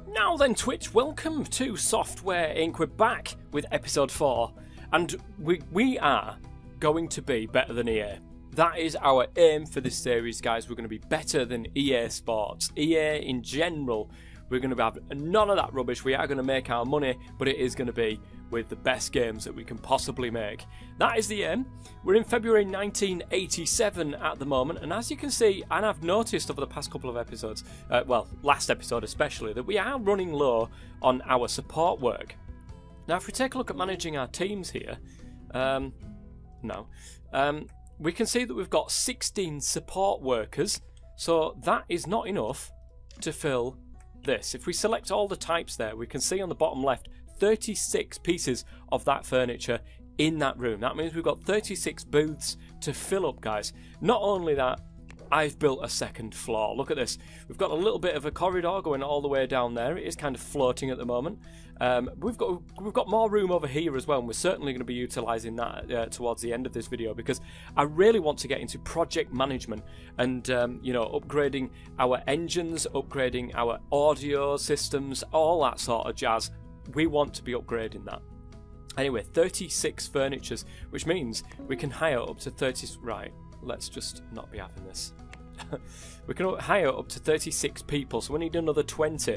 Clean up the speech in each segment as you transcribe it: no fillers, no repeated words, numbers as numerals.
Now then, Twitch, welcome to Software Inc. We're back with episode 4, and we are going to be better than EA. That is our aim for this series, guys. We're going to be better than EA Sports. EA in general, we're going to have none of that rubbish. We are going to make our money, but it is going to be with the best games that we can possibly make. That is the aim. We're in February 1987 at the moment, and as you can see, and I've noticed over the past couple of episodes, well, last episode especially, that we are running low on our support work. Now, if we take a look at managing our teams here, we can see that we've got 16 support workers, so that is not enough to fill this. If we select all the types there, we can see on the bottom left 36 pieces of that furniture in that room. That means we've got 36 booths to fill up, guys. Not only that, I've built a second floor. Look at this. We've got a little bit of a corridor going all the way down there. It is kind of floating at the moment. We've got more room over here as well, and we're certainly going to be utilising that towards the end of this video, because I really want to get into project management and upgrading our engines, upgrading our audio systems, all that sort of jazz. We want to be upgrading that. Anyway, 36 furnitures, which means we can hire up to 30... Right, let's just not be having this. We can hire up to 36 people, so we need another 20.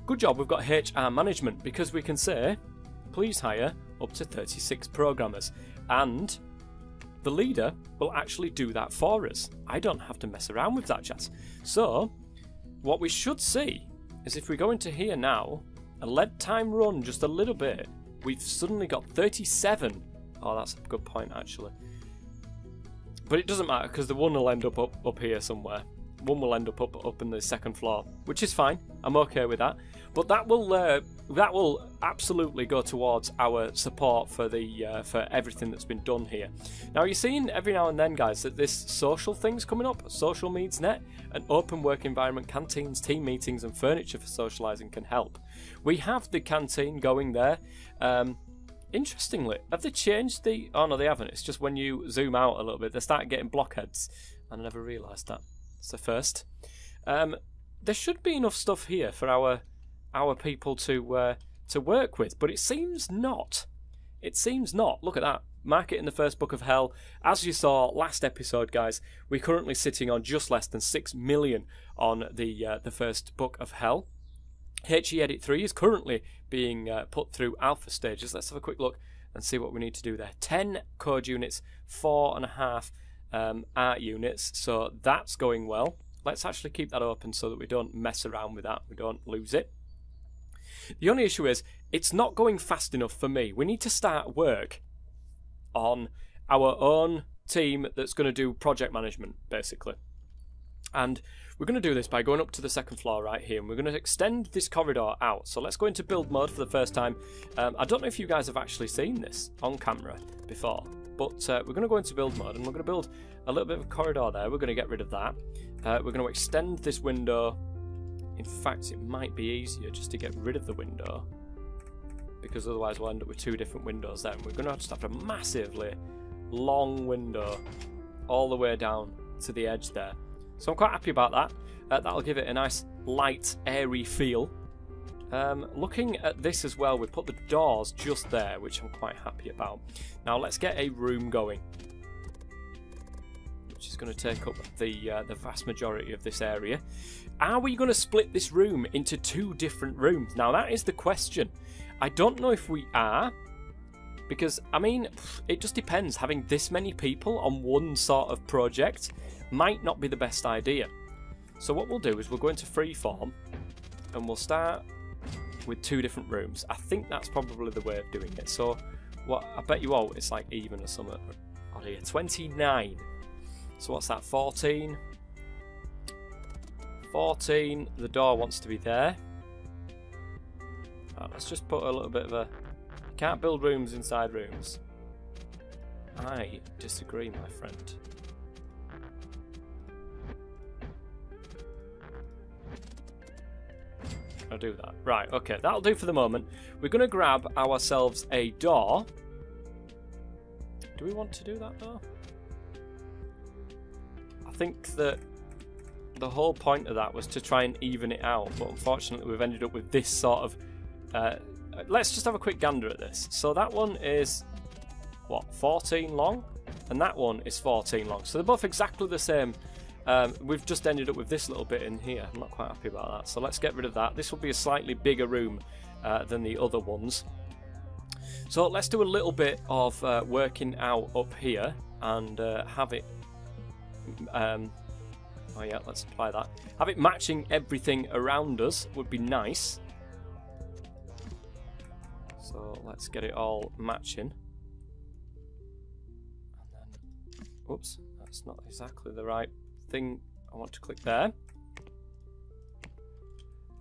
Good job, we've got HR management, because we can say, please hire up to 36 programmers. And the leader will actually do that for us. I don't have to mess around with that jazz. So, what we should see is if we go into here now, and let time run just a little bit, we've suddenly got 37. Oh, that's a good point, actually. But it doesn't matter, because the one will end up here somewhere. One will end up in the second floor, which is fine. I'm okay with that. But that will absolutely go towards our support for the for everything that's been done here. Now, you're seeing every now and then, guys, that this social thing's coming up. Social Needs Net, an open work environment, canteens, team meetings, and furniture for socialising can help. We have the canteen going there. Interestingly, have they changed the... Oh, no, they haven't. It's just when you zoom out a little bit, they start getting blockheads. And I never realised that. It's the first. There should be enough stuff here for our people to work with, but it seems not. It seems not. Look at that. Mark it in the first book of hell. As you saw last episode, guys, we're currently sitting on just less than 6 million on the first book of hell. HE Edit 3 is currently being put through alpha stages. Let's have a quick look and see what we need to do there. 10 code units, 4.5 art units, so that's going well. Let's actually keep that open so that we don't mess around with that, we don't lose it. The only issue is it's not going fast enough for me. We need to start work on our own team that's going to do project management, basically. And we're going to do this by going up to the second floor right here, and we're going to extend this corridor out. So let's go into build mode for the first time. I don't know if you guys have actually seen this on camera before, but we're going to go into build mode, and we're going to build a little bit of a corridor there. We're going to get rid of that. We're going to extend this window. In fact, it might be easier just to get rid of the window, because otherwise we'll end up with 2 different windows there. And we're going to just have a massively long window all the way down to the edge there. So I'm quite happy about that. That'll give it a nice light, airy feel. Looking at this as well, we put the doors just there, which I'm quite happy about. Now let's get a room going, which is going to take up the vast majority of this area. Are we going to split this room into 2 different rooms? Now that is the question. I don't know if we are, because, I mean, it just depends. Having this many people on one sort of project might not be the best idea. So what we'll do is we'll go into freeform, and we'll start with 2 different rooms. I think that's probably the way of doing it. So what I bet you all it's like even or something. Oh dear, 29. So what's that? 14. 14. The door wants to be there. Right, let's just put a little bit of a... You can't build rooms inside rooms. I disagree, my friend. I'll do that. Right, okay, that'll do for the moment. We're going to grab ourselves a door. Do we want to do that door? I think that the whole point of that was to try and even it out, but unfortunately we've ended up with this sort of... let's just have a quick gander at this. So that one is, what, 14 long? And that one is 14 long. So they're both exactly the same. We've just ended up with this little bit in here. I'm not quite happy about that. So let's get rid of that. This will be a slightly bigger room than the other ones. So let's do a little bit of working out up here and have it... oh yeah, let's apply that. Have it matching everything around us would be nice. So let's get it all matching. And then, oops, that's not exactly the right thing. I want to click there.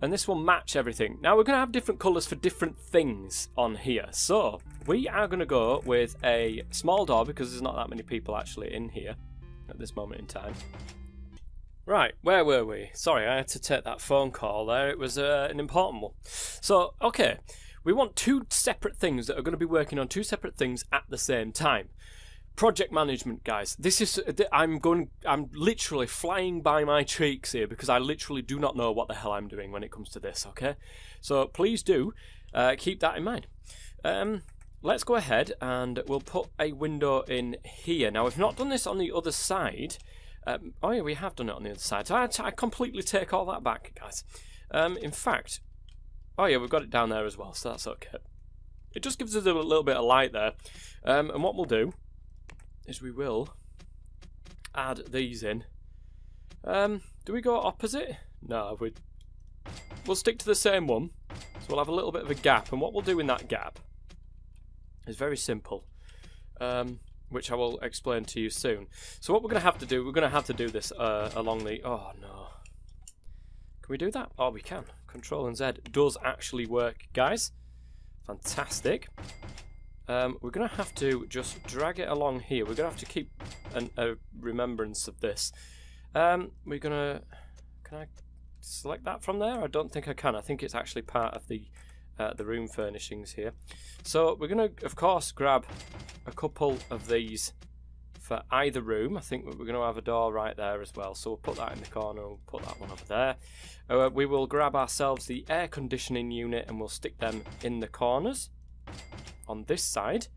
And this will match everything. Now we're going to have different colours for different things on here. So we are going to go with a small door because there's not that many people actually in here at this moment in time. Right, where were we? Sorry, I had to take that phone call there. It was an important one. So, okay, we want two separate things that are going to be working on two separate things at the same time. Project management, guys. This is I'm literally flying by my cheeks here because I literally do not know what the hell I'm doing when it comes to this, okay? So please do keep that in mind. Let's go ahead and we'll put a window in here. Now, we've not done this on the other side. Oh yeah, we have done it on the other side. So I completely take all that back, guys. In fact, oh yeah, we've got it down there as well, so that's okay. It just gives us a little bit of light there. And what we'll do is we will add these in. Do we go opposite? No, we'll stick to the same one. So we'll have a little bit of a gap, and what we'll do in that gap is very simple. Which I will explain to you soon. So what we're going to have to do, we're going to have to do this along the... Oh, no. Can we do that? Oh, we can. Control and Z does actually work, guys. Fantastic. We're going to have to just drag it along here. We're going to have to keep a remembrance of this. We're going to... Can I select that from there? I don't think I can. I think it's actually part of the room furnishings here. So we're going to, of course, grab a couple of these for either room. I think we're going to have a door right there as well. So we'll put that in the corner. We'll put that one over there. We will grab ourselves the air conditioning unit and we'll stick them in the corners on this side.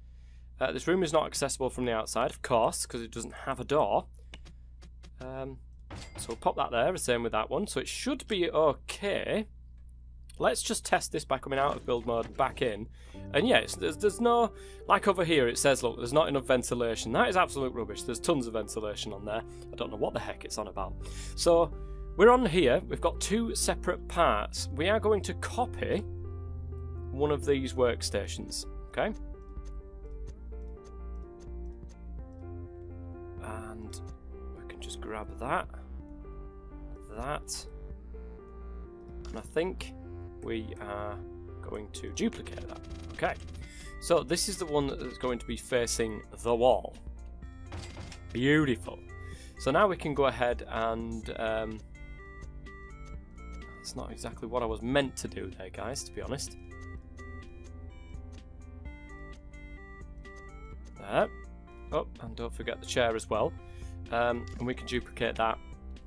This room is not accessible from the outside, of course, because it doesn't have a door. So we'll pop that there, the same with that one. So it should be okay. Let's just test this by coming out of build mode and back in. And yes, there's no... Like over here it says, look, there's not enough ventilation. That is absolute rubbish. There's tons of ventilation on there. I don't know what the heck it's on about. So, we're on here. We've got two separate parts. We are going to copy one of these workstations. Okay? And we can just grab that. That. And I think... we are going to duplicate that. Okay, so this is the one that's going to be facing the wall. Beautiful. So now we can go ahead and... that's not exactly what I was meant to do there, guys, to be honest. There. Oh, and don't forget the chair as well. And we can duplicate that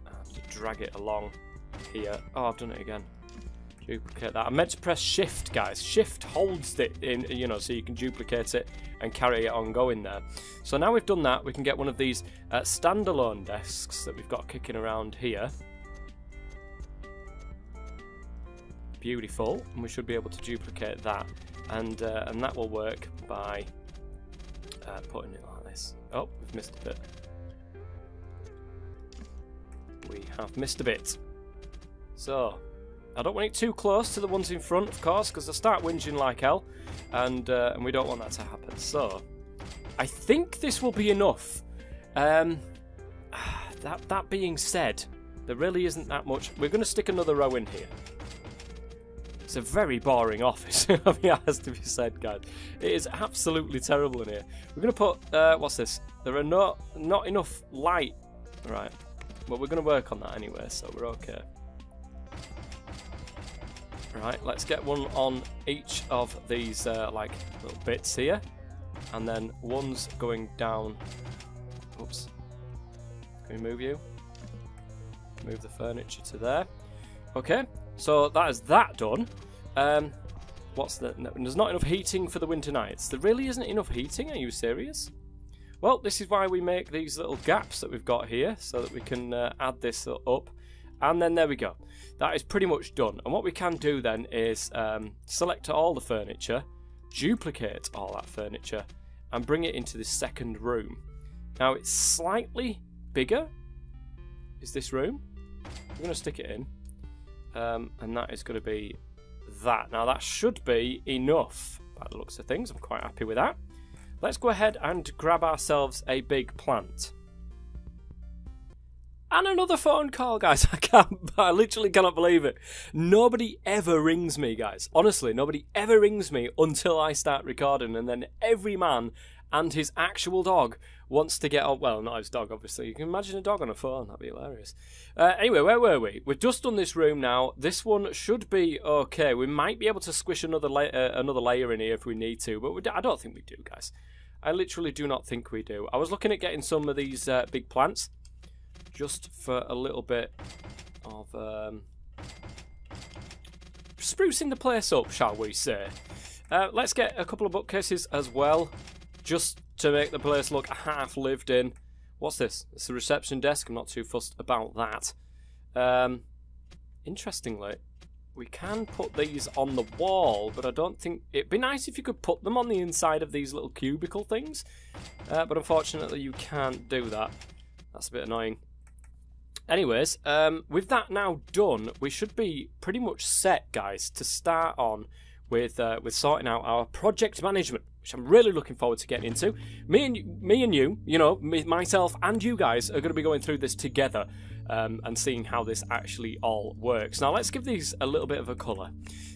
and drag it along here. Oh, I've done it again. Duplicate that. I meant to press shift, guys. Shift holds it in, you know, so you can duplicate it and carry it on going there. So now we've done that, we can get one of these standalone desks that we've got kicking around here. Beautiful. And we should be able to duplicate that, and that will work by putting it like this. Oh, we've missed a bit. We have missed a bit. So. I don't want it too close to the ones in front, of course, because they'll start whinging like hell, and we don't want that to happen. So, I think this will be enough. That being said, there really isn't that much. We're going to stick another row in here. It's a very boring office, I mean, it has to be said, guys. It is absolutely terrible in here. We're going to put, what's this? There are not enough light. Right, well, we're going to work on that anyway, so we're okay. Right, let's get one on each of these like little bits here, and then one's going down. Oops. Can we move you? move the furniture to there. Okay, so that is that done. There's not enough heating for the winter nights. There really isn't enough heating, are you serious? Well, this is why we make these little gaps that we've got here, so that we can add this up. And then there we go. That is pretty much done. And what we can do then is select all the furniture, duplicate all that furniture, and bring it into this second room. Now, it's slightly bigger, is this room. I'm going to stick it in. And that is going to be that. Now, that should be enough by the looks of things. I'm quite happy with that. Let's go ahead and grab ourselves a big plant. And another phone call, guys. I literally cannot believe it. Nobody ever rings me, guys. Honestly, nobody ever rings me until I start recording, and then every man and his actual dog wants to get on. Well, not his dog, obviously. You can imagine a dog on a phone. That'd be hilarious. Anyway, where were we? We've just done this room now. This one should be okay. We might be able to squish another layer in here if we need to, but I don't think we do, guys. I literally do not think we do. I was looking at getting some of these big plants, just for a little bit of sprucing the place up, shall we say. Let's get a couple of bookcases as well, just to make the place look half lived in. What's this? It's a reception desk. I'm not too fussed about that. Interestingly, we can put these on the wall, but I don't think... It'd be nice if you could put them on the inside of these little cubicle things, but unfortunately you can't do that. That's a bit annoying. Anyways, with that now done, we should be pretty much set, guys, to start on with sorting out our project management, which I'm really looking forward to getting into. Me and you, you know, myself and you guys are going to be going through this together and seeing how this actually all works. Now, let's give these a little bit of a colour.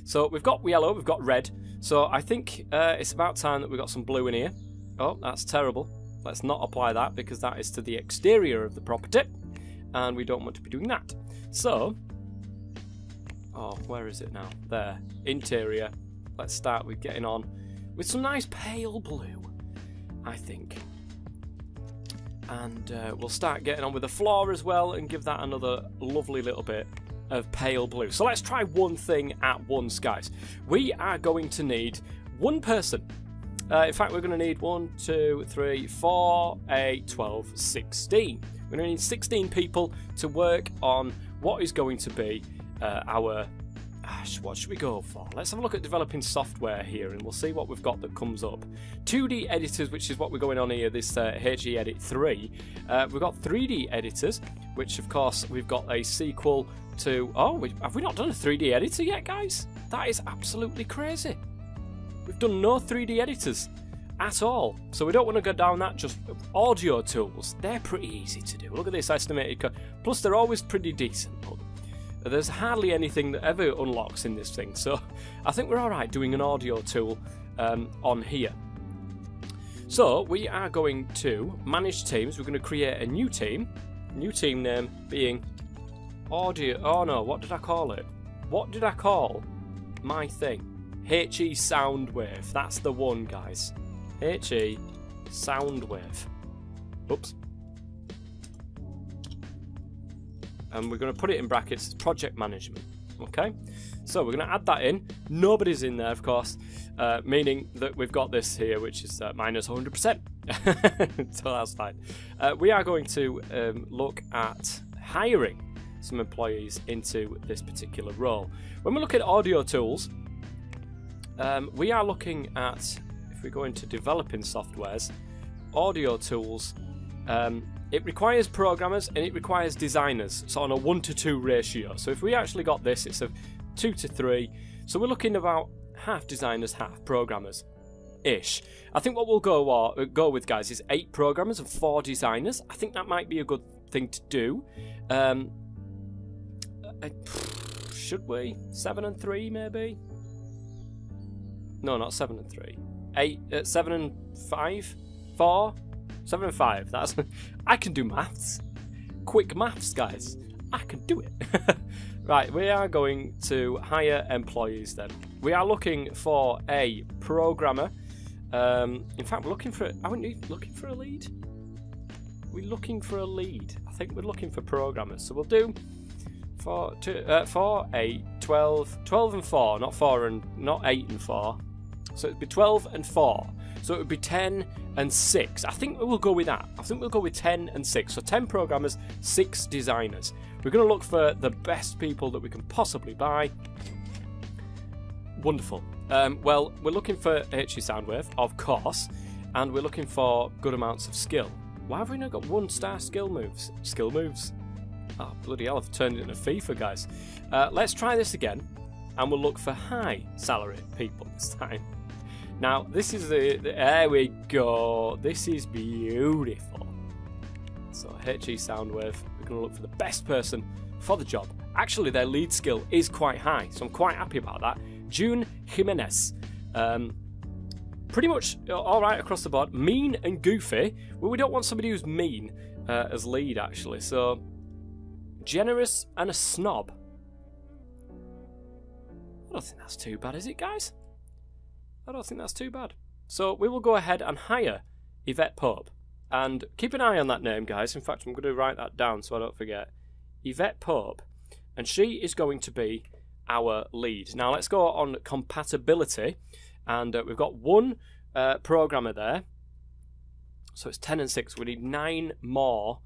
So we've got yellow, we've got red. So I think it's about time that we've got some blue in here. Oh, that's terrible. Let's not apply that because that is to the exterior of the property, and we don't want to be doing that. So, oh, where is it now? There, interior. Let's start with getting on with some nice pale blue, I think. And we'll start getting on with the floor as well and give that another lovely little bit of pale blue. So let's try one thing at once, guys. We are going to need one person. In fact, we're going to need 1, 2, 3, 4, 8, 12, 16. We're going to need 16 people to work on what is going to be our... what should we go for? Let's have a look at developing software here, and we'll see what we've got that comes up. 2D editors, which is what we're going on here, this HE Edit 3. We've got 3D editors, which of course we've got a sequel to... Oh, have we not done a 3D editor yet, guys? That is absolutely crazy. We've done no 3D editors at all. So we don't want to go down that. Just audio tools. They're pretty easy to do. Look at this estimated code. Plus, they're always pretty decent. Look. There's hardly anything that ever unlocks in this thing, so I think we're alright doing an audio tool on here. So we are going to manage teams. We're going to create a new team name being audio... Oh no, what did I call it? What did I call my thing? HE Soundwave. That's the one, guys. HE Soundwave. Oops. And we're going to put it in brackets, project management. Okay, so we're going to add that in. Nobody's in there, of course, meaning that we've got this here, which is minus 100%. So that's fine. We are going to look at hiring some employees into this particular role. When we look at audio tools, we are looking at, if we go into developing softwares, audio tools. It requires programmers and it requires designers, so on a 1-to-2 ratio. So if we actually got this, it's a 2-to-3. So we're looking about half designers, half programmers-ish. I think what we'll go with, guys, is 8 programmers and 4 designers. I think that might be a good thing to do. Should we? 7 and 3, maybe? No, not 7 and 3. 8, 7 and 5? 4? 7 and 5. That's... I can do maths. Quick maths, guys. I can do it. Right, we are going to hire employees then. We are looking for a programmer. In fact, we're looking for... Aren't we looking for a lead? We're looking for a lead. I think we're looking for programmers. So we'll do 4, 8, 12, 12 and 4, not 8 and 4. So it'd be 12 and 4. So it would be 10 and 6. I think we'll go with that. I think we'll go with 10 and 6. So 10 programmers, 6 designers. We're going to look for the best people that we can possibly buy. Wonderful. Well, we're looking for HE Soundwave, of course, and we're looking for good amounts of skill. Why have we not got 1-star skill moves? Skill moves. Oh, bloody hell, I've turned it into FIFA, guys. Let's try this again, and we'll look for high salary people this time. Now, this is there we go. This is beautiful. So, HE Soundwave, we're going to look for the best person for the job. Actually, their lead skill is quite high, so I'm quite happy about that. June Jimenez. Pretty much alright across the board. Mean and goofy. Well, we don't want somebody who's mean as lead, actually. So, generous and a snob. I don't think that's too bad, is it, guys? I don't think that's too bad. So we will go ahead and hire Yvette Pope. And keep an eye on that name, guys. In fact, I'm going to write that down so I don't forget. Yvette Pope. And she is going to be our lead. Now let's go on compatibility. And we've got 1 programmer there. So it's 10 and 6. We need 9 more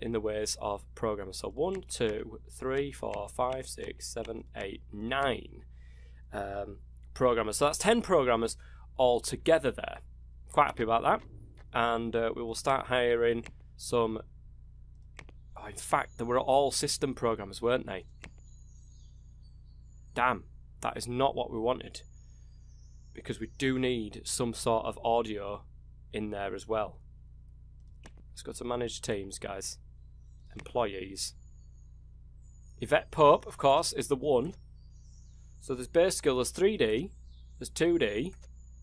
in the ways of programmers. So 1, 2, 3, 4, 5, 6, 7, 8, 9 programmers. So that's 10 programmers all together there. Quite happy about that. And we will start hiring some... Oh, in fact, they were all system programmers, weren't they? Damn, that is not what we wanted. Because we do need some sort of audio in there as well. Let's go to manage teams, guys. Employees. Yvette Pope, of course, is the one. So there's base skill, there's 3D, there's 2D,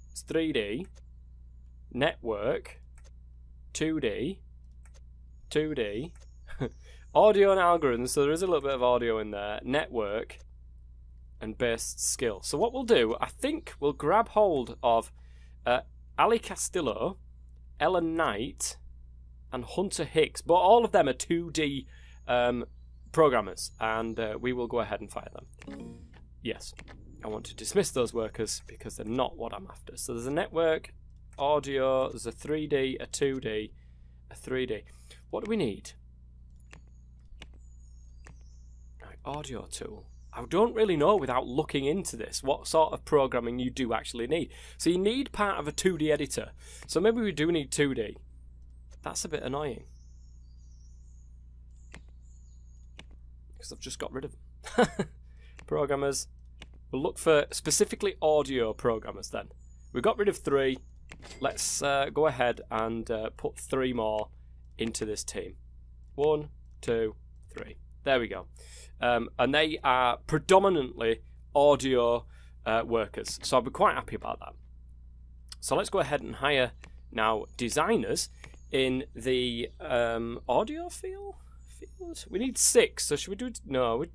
there's 3D, network, 2D, 2D, audio and algorithms, so there is a little bit of audio in there, network, and base skill. So what we'll do, I think we'll grab hold of Ali Castillo, Ellen Knight, and Hunter Hicks, but all of them are 2D programmers, and we will go ahead and fire them. Yes, I want to dismiss those workers because they're not what I'm after. So there's a network, audio, there's a 3D, a 2D, a 3D. What do we need? Right, audio tool. I don't really know without looking into this what sort of programming you do actually need. So you need part of a 2D editor. So maybe we do need 2D. That's a bit annoying. Because I've just got rid of them. Programmers. We'll look for specifically audio programmers then. We got rid of 3. Let's go ahead and put 3 more into this team. 1, 2, 3. There we go. And they are predominantly audio workers. So I'll be quite happy about that. So let's go ahead and hire now designers in the audio field. We need 6. So should we do it? No, we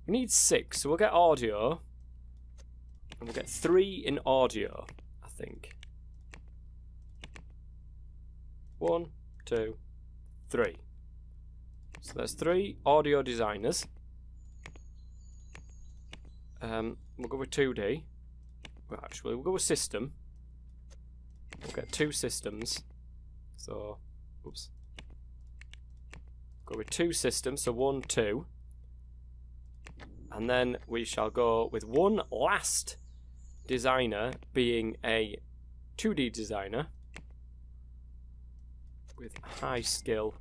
need 6. So we'll get audio. And we'll get 3 in audio, I think. 1, 2, 3. So there's 3 audio designers. We'll go with 2D. Well, actually, we'll go with system. We'll get 2 systems. So, oops. Go with 2 systems, so 1, 2. And then we shall go with 1 last designer, being a 2D designer with high skill,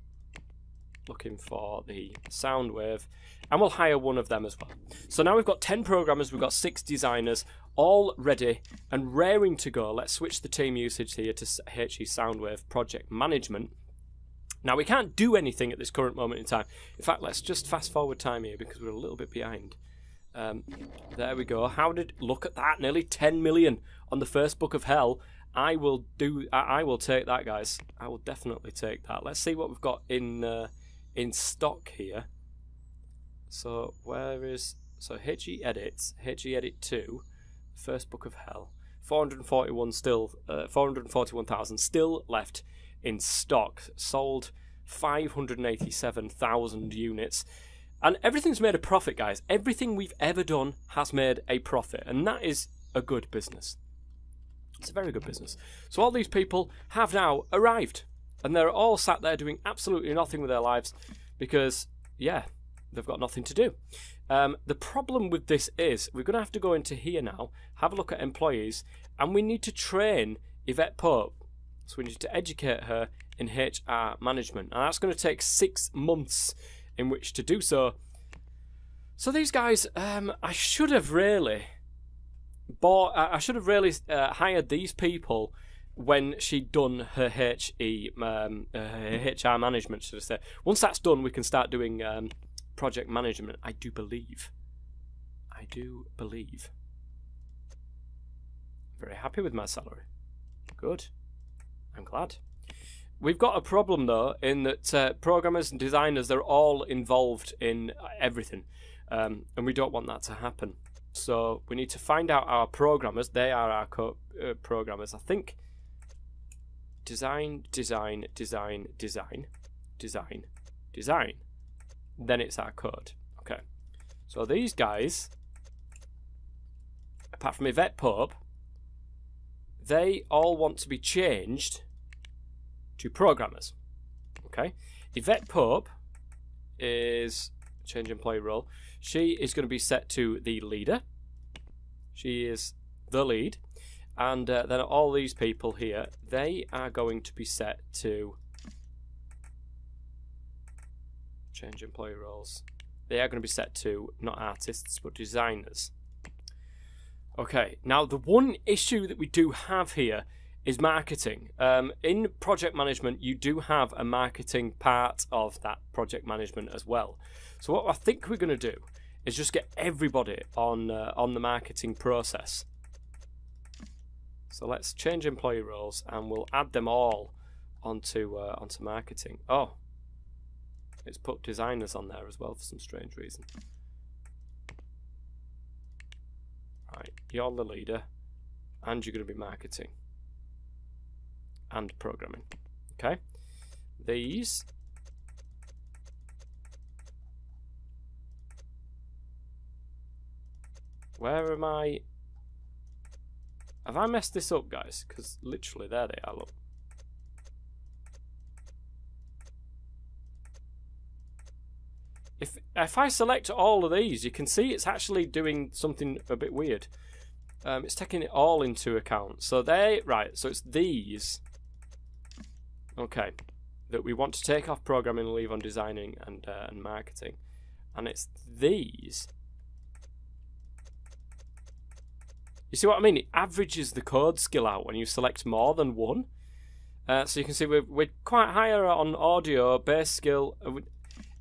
looking for the sound wave, and we'll hire 1 of them as well. So now we've got 10 programmers, we've got 6 designers, all ready and raring to go. Let's switch the team usage here to HE Soundwave Project Management. Now we can't do anything at this current moment in time. In fact, let's just fast forward time here because we're a little bit behind. There we go. Look at that, nearly 10 million on the first book of hell. I will take that, guys. I will definitely take that. Let's see what we've got in stock here. So HE Edits, HE Edit 2, first book of hell, 441,000 still left in stock. Sold 587,000 units. And everything's made a profit, guys. Everything we've ever done has made a profit, and that is a good business. It's a very good business. So all these people have now arrived, and they're all sat there doing absolutely nothing with their lives because, yeah, they've got nothing to do. The problem with this is we're going to have to go into here now, have a look at employees, and we need to train Ep4. So we need to educate her in HR management, and that's going to take 6 months in which to do so. So these guys, I should have really hired these people when she'd done her HR management, should I say. Once that's done, we can start doing project management, I do believe. Very happy with my salary. Good. I'm glad. We've got a problem, though, in that programmers and designers, they're all involved in everything. And we don't want that to happen. So we need to find out our programmers. They are our programmers. I think design. Then it's our code. Okay. So these guys, apart from Ep4, they all want to be changed to programmers. Okay. Ep4 is change employee role. She is going to be set to the leader. She is the lead. And then all these people here, they are going to be set to change employee roles. They are going to be set to not artists but designers. Okay, now the one issue that we do have here is marketing. In project management, you do have a marketing part of that project management as well. So what I think we're going to do is just get everybody on the marketing process. So let's change employee roles and we'll add them all onto marketing. Oh, it's put designers on there as well for some strange reason. Right, you're the leader, and you're going to be marketing and programming. Okay, these. Where am I? Have I messed this up, guys? Because literally, there they are. Look. If I select all of these, you can see it's actually doing something a bit weird. It's taking it all into account. So so it's these. Okay, that we want to take off programming and leave on designing and marketing, and it's these. You see what I mean? It averages the code skill out when you select more than one. So you can see we're quite higher on audio, base skill.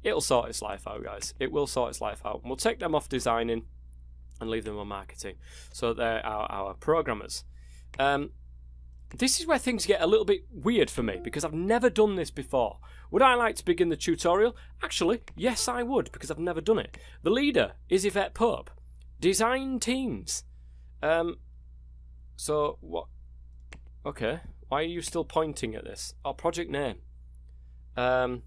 It'll sort its life out, guys. It will sort its life out. We'll take them off designing and leave them on marketing. So they're our programmers. This is where things get a little bit weird for me because I've never done this before. Would I like to begin the tutorial? Actually, yes I would, because I've never done it. The leader is Ep4. Design teams. So what? Okay, why are you still pointing at this? Oh, project name. HE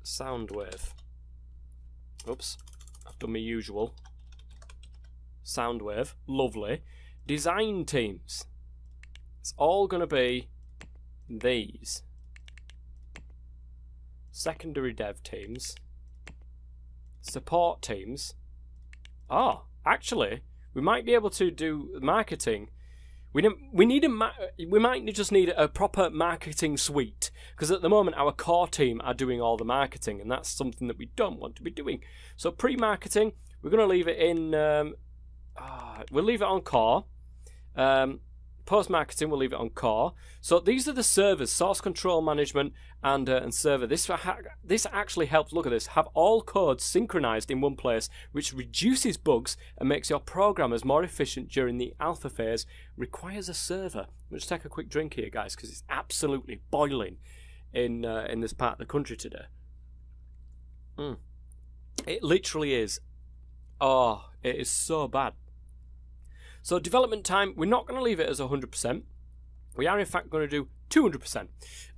Soundwave. Oops, I've done my usual. Soundwave, lovely. Design teams. It's all going to be these. Secondary dev teams. Support teams. Oh, actually, we might be able to do marketing. We might just need a proper marketing suite, because at the moment our core team are doing all the marketing, and that's something that we don't want to be doing. So pre-marketing, we're going to leave it in. We'll leave it on core. Post-marketing, we'll leave it on core. So these are the servers: source control management and server. This actually helps. Look at this. Have all codes synchronized in one place, which reduces bugs and makes your programmers more efficient during the alpha phase. Requires a server. Let's take a quick drink here, guys, because it's absolutely boiling in this part of the country today. It literally is. Oh, it is so bad. So development time, we're not going to leave it as 100%. We are in fact going to do 200%.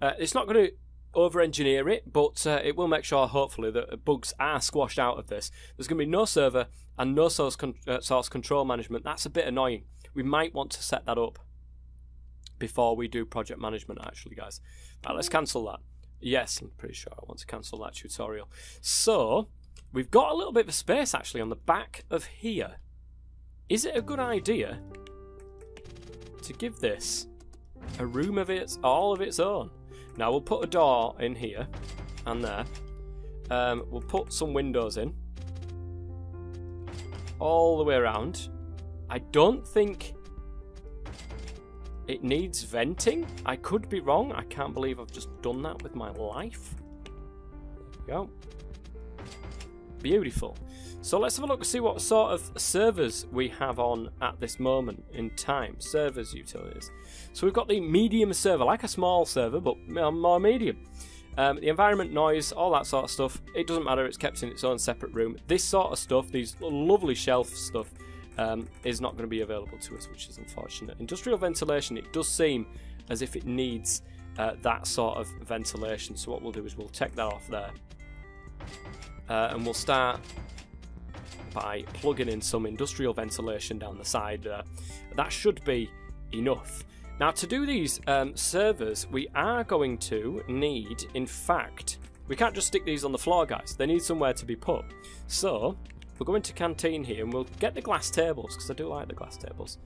It's not going to over-engineer it, but it will make sure, hopefully, that bugs are squashed out of this. There's going to be no server and no source control management. That's a bit annoying. We might want to set that up before we do project management, actually, guys. Right, let's cancel that. Yes, I'm pretty sure I want to cancel that tutorial. So, we've got a little bit of space, actually, on the back of here. Is it a good idea to give this a room of its, all of its own? Now, we'll put a door in here and there. We'll put some windows in all the way around. I don't think it needs venting. I could be wrong. I can't believe I've just done that with my life. There we go. Beautiful. So let's have a look and see what sort of servers we have on at this moment in time. Servers, utilities. So we've got the medium server, like a small server, but more medium. The environment, noise, all that sort of stuff, it doesn't matter. It's kept in its own separate room. This sort of stuff, these lovely shelf stuff, is not going to be available to us, which is unfortunate. Industrial ventilation, it does seem as if it needs that sort of ventilation. So what we'll do is we'll take that off there. And we'll start by plugging in some industrial ventilation down the side there. That should be enough. Now, to do these servers, we are going to need, in fact, we can't just stick these on the floor, guys. They need somewhere to be put. So, we'll go into canteen here and we'll get the glass tables, because I do like the glass tables.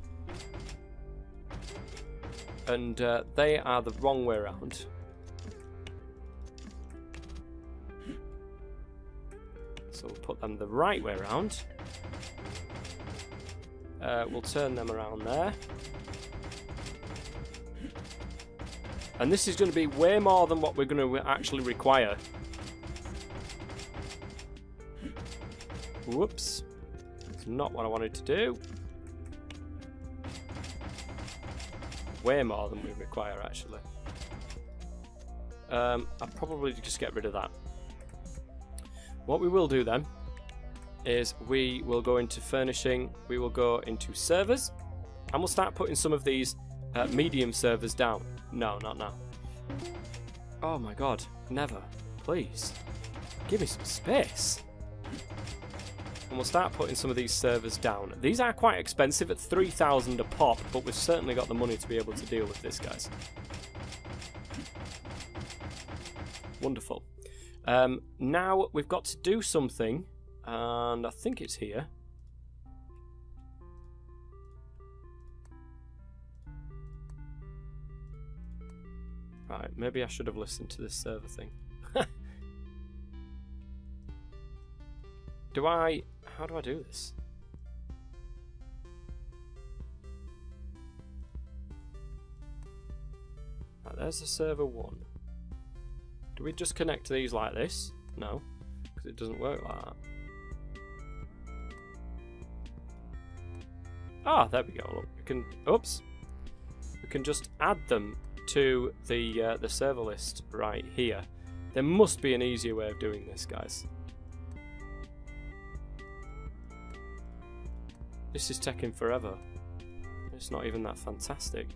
And they are the wrong way around. So we'll put them the right way around. We'll turn them around there. And this is going to be way more than what we're going to actually require. Whoops. That's not what I wanted to do. Way more than we require, actually. I'll probably just get rid of that. What we will do then is we will go into furnishing, we will go into servers, and we'll start putting some of these medium servers down. No, not now. Oh my god, never. Please. Give me some space. And we'll start putting some of these servers down. These are quite expensive at 3,000 a pop, but we've certainly got the money to be able to deal with this, guys. Wonderful. Now we've got to do something, and I think it's here. Right, maybe I should have listened to this server thing. How do I do this? Right, there's the server 1. Do we just connect these like this? No, because it doesn't work like that. Ah, there we go. Look, we can. Oops. We can just add them to the server list right here. There must be an easier way of doing this, guys. This is taking forever. It's not even that fantastic.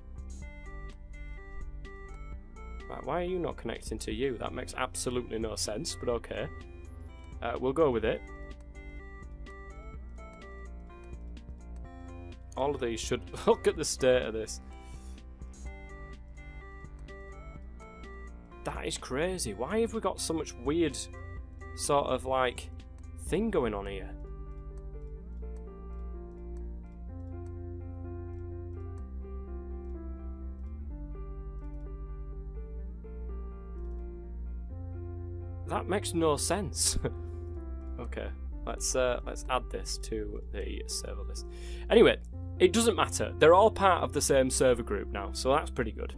Right, why are you not connecting to you? That makes absolutely no sense, but okay. We'll go with it. All of these should... Look at the state of this. That is crazy. Why have we got so much weird sort of like thing going on here? That makes no sense. Okay, let's add this to the server list. Anyway, it doesn't matter. They're all part of the same server group now, so that's pretty good.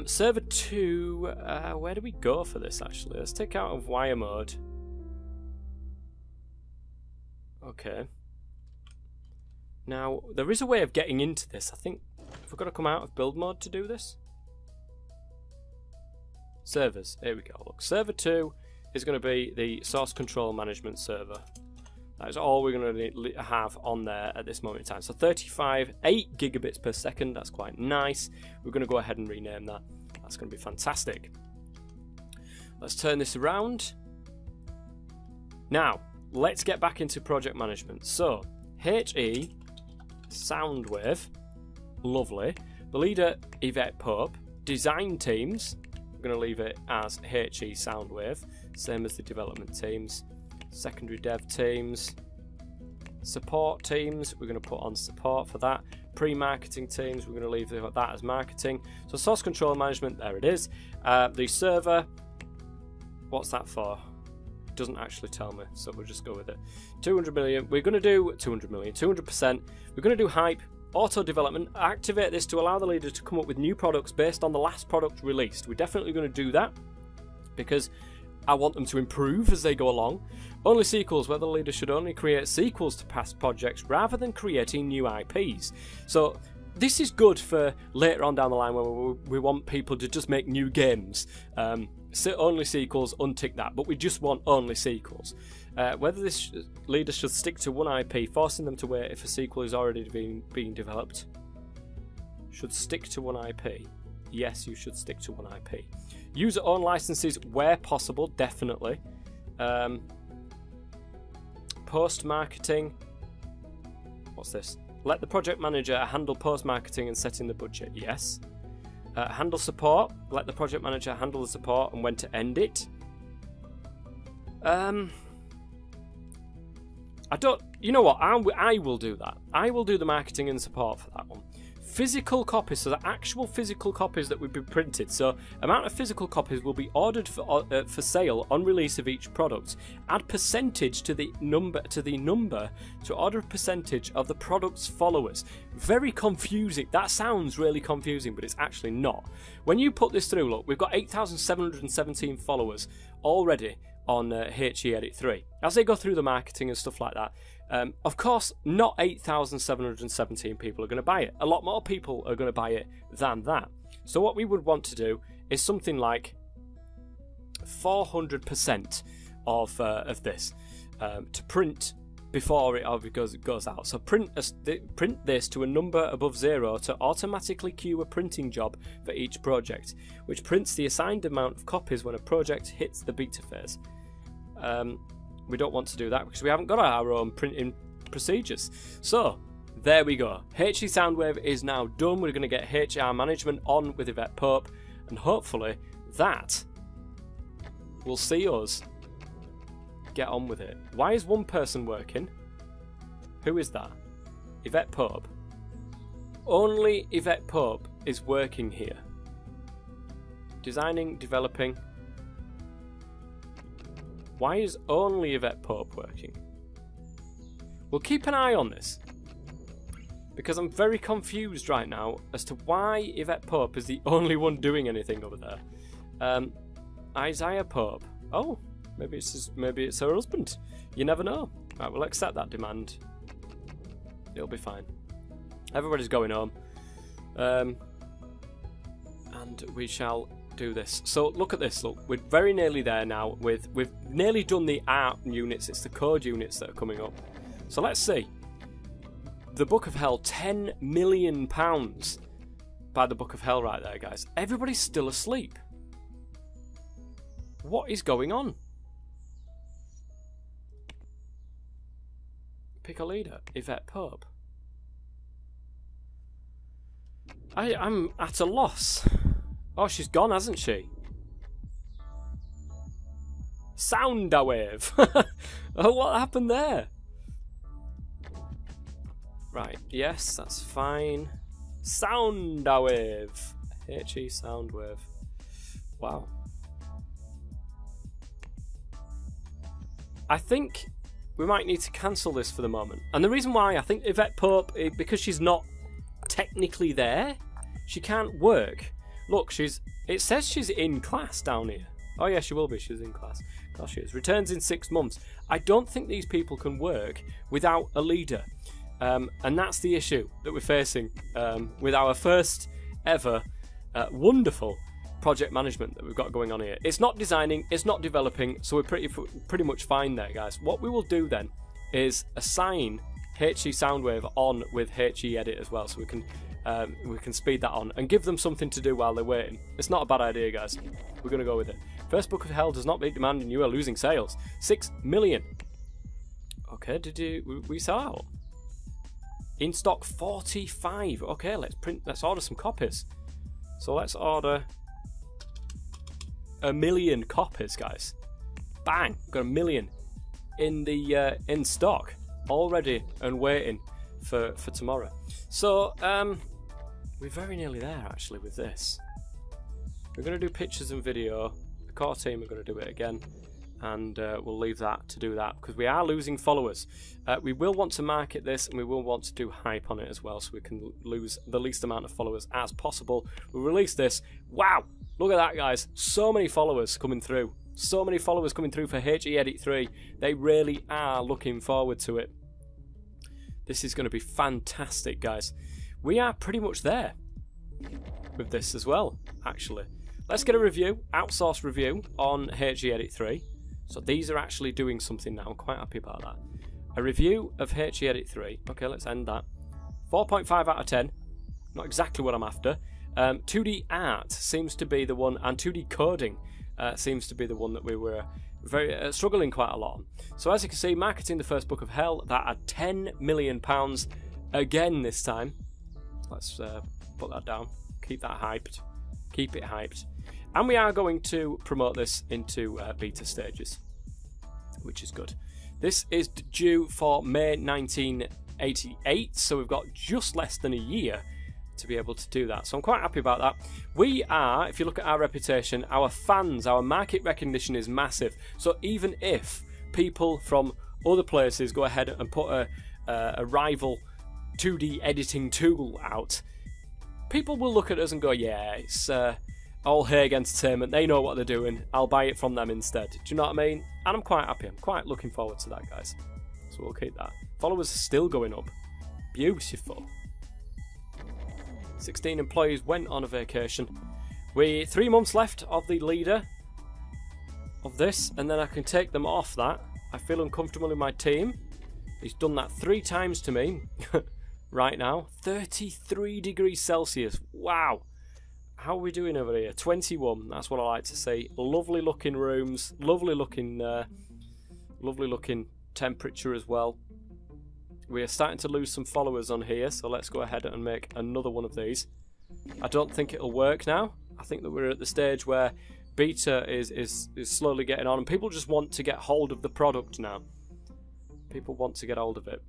Server 2, where do we go for this actually? Let's take out of wire mode. Okay. Now, there is a way of getting into this. I think we've got to come out of build mode to do this. Servers, here we go. Look, server 2 is going to be the source control management server. That is all we're going to have on there at this moment in time. So 8 gigabits per second, that's quite nice. We're going to go ahead and rename that. That's going to be fantastic. Let's turn this around. Now, let's get back into project management. So, HE, Soundwave, lovely. The leader, Yvette Pope. Design teams, we're going to leave it as HE Soundwave, same as the development teams. Secondary dev teams. Support teams, we're going to put on support for that. Pre-marketing teams, we're going to leave that as marketing. So source control management, there it is. The server, what's that for? It doesn't actually tell me, so we'll just go with it. 200 million, we're going to do 200 million, 200%. We're going to do hype, auto development, activate this to allow the leader to come up with new products based on the last product released. We're definitely going to do that because I want them to improve as they go along. Only sequels, where the leader should only create sequels to past projects rather than creating new IPs. So this is good for later on down the line when we want people to just make new games. So only sequels, untick that, but we just want only sequels. Whether this leader should stick to one IP, forcing them to wait if a sequel is already being developed. Should stick to one IP. Yes, you should stick to one IP. User-owned licenses where possible, definitely. Post-marketing. What's this? Let the project manager handle post-marketing and setting the budget. Yes. Handle support. Let the project manager handle the support and when to end it. I don't. You know what? I will do that. I will do the marketing and support for that one. Physical copies, so the actual physical copies that would be printed. So amount of physical copies will be ordered for sale on release of each product. Add percentage to the number to order a percentage of the product's followers. Very confusing. That sounds really confusing, but it's actually not. When you put this through, look, we've got 8,717 followers already on HE Edit 3. As they go through the marketing and stuff like that, of course, not 8,717 people are going to buy it. A lot more people are going to buy it than that. So what we would want to do is something like 400% of this to print before it goes out. So print this to a number above 0 to automatically queue a printing job for each project, which prints the assigned amount of copies when a project hits the beta phase. We don't want to do that because we haven't got our own printing procedures. So there we go. HE Soundwave is now done. We're going to get HR management on with Yvette Pope, and hopefully that will see us get on with it. Why is one person working? Who is that? Yvette Pope. Only Yvette Pope is working here. Designing, developing. Why is only Yvette Pope working? We'll keep an eye on this, because I'm very confused right now as to why Yvette Pope is the only one doing anything over there. Isaiah Pope. Oh, maybe it's her husband. You never know. Right, we'll accept that demand. It'll be fine. Everybody's going home, and we shall do this. So look at this. Look, we're very nearly there now. We've nearly done the art units. It's the code units that are coming up. So let's see. The Book of Hell, £10 million by the Book of Hell right there, guys. Everybody's still asleep. What is going on? Pick a leader. Yvette Pope. I'm at a loss. Oh, she's gone, hasn't she? Soundwave. Oh, what happened there? Right, yes, that's fine. Soundwave. HE Soundwave. Wow. I think we might need to cancel this for the moment. And the reason why, I think Yvette Pope, because she's not technically there, she can't work. Look, it says she's in class down here. Oh yeah, she will be, she's in class. Of course she is. Returns in 6 months. I don't think these people can work without a leader. And that's the issue that we're facing with our first ever wonderful project management that we've got going on here. It's not designing, it's not developing, so we're pretty much fine there, guys. What we will do then is assign HE Soundwave on with HE Edit as well, so we can we can speed that on and give them something to do while they're waiting. It's not a bad idea, guys. We're going to go with it. First Book of Hell does not meet demand and you are losing sales. 6 million. Okay, we sell out? In stock 45. Okay, let's order some copies. So let's order 1 million copies, guys. Bang! Got 1 million in stock already and waiting for tomorrow. So we're very nearly there actually with this. We're going to do pictures and video. The core team are going to do it again, and we'll leave that to do that because we are losing followers. We will want to market this and we will want to do hype on it as well, so we can lose the least amount of followers as possible. We'll release this. Wow, look at that, guys. So many followers coming through. So many followers coming through for HE Edit 3. They really are looking forward to it. This is going to be fantastic, guys. We are pretty much there with this as well, actually. Let's get a review, outsource review on HE Edit 3. So these are actually doing something now. I'm quite happy about that. A review of HE Edit 3. Okay, let's end that. 4.5 out of 10. Not exactly what I'm after. 2D art seems to be the one, and 2D coding seems to be the one that we were very struggling quite a lot on. So as you can see, marketing the First Book of Hell, that at £10 million again this time. Let's put that down. Keep that hyped. Keep it hyped. And we are going to promote this into beta stages, which is good. This is due for May 1988, so we've got just less than a year to be able to do that. So I'm quite happy about that. We are, if you look at our reputation, our fans, our market recognition is massive. So even if people from other places go ahead and put a rival 2D editing tool out, people will look at us and go, yeah, it's all Hague Entertainment, they know what they're doing, I'll buy it from them instead. Do you know what I mean? And I'm quite happy, I'm quite looking forward to that, guys. So we'll keep that. Followers are still going up. Beautiful. 16 employees went on a vacation. 3 months left of the leader of this, and then I can take them off that. I feel uncomfortable in my team. He's done that 3 times to me right now. 33 degrees Celsius. Wow. How are we doing over here? 21. That's what I like to see. Lovely looking rooms. Lovely looking temperature as well. We are starting to lose some followers on here, so let's go ahead and make another one of these. I don't think it'll work now. I think that we're at the stage where beta is slowly getting on, and people just want to get hold of the product now. People want to get hold of it.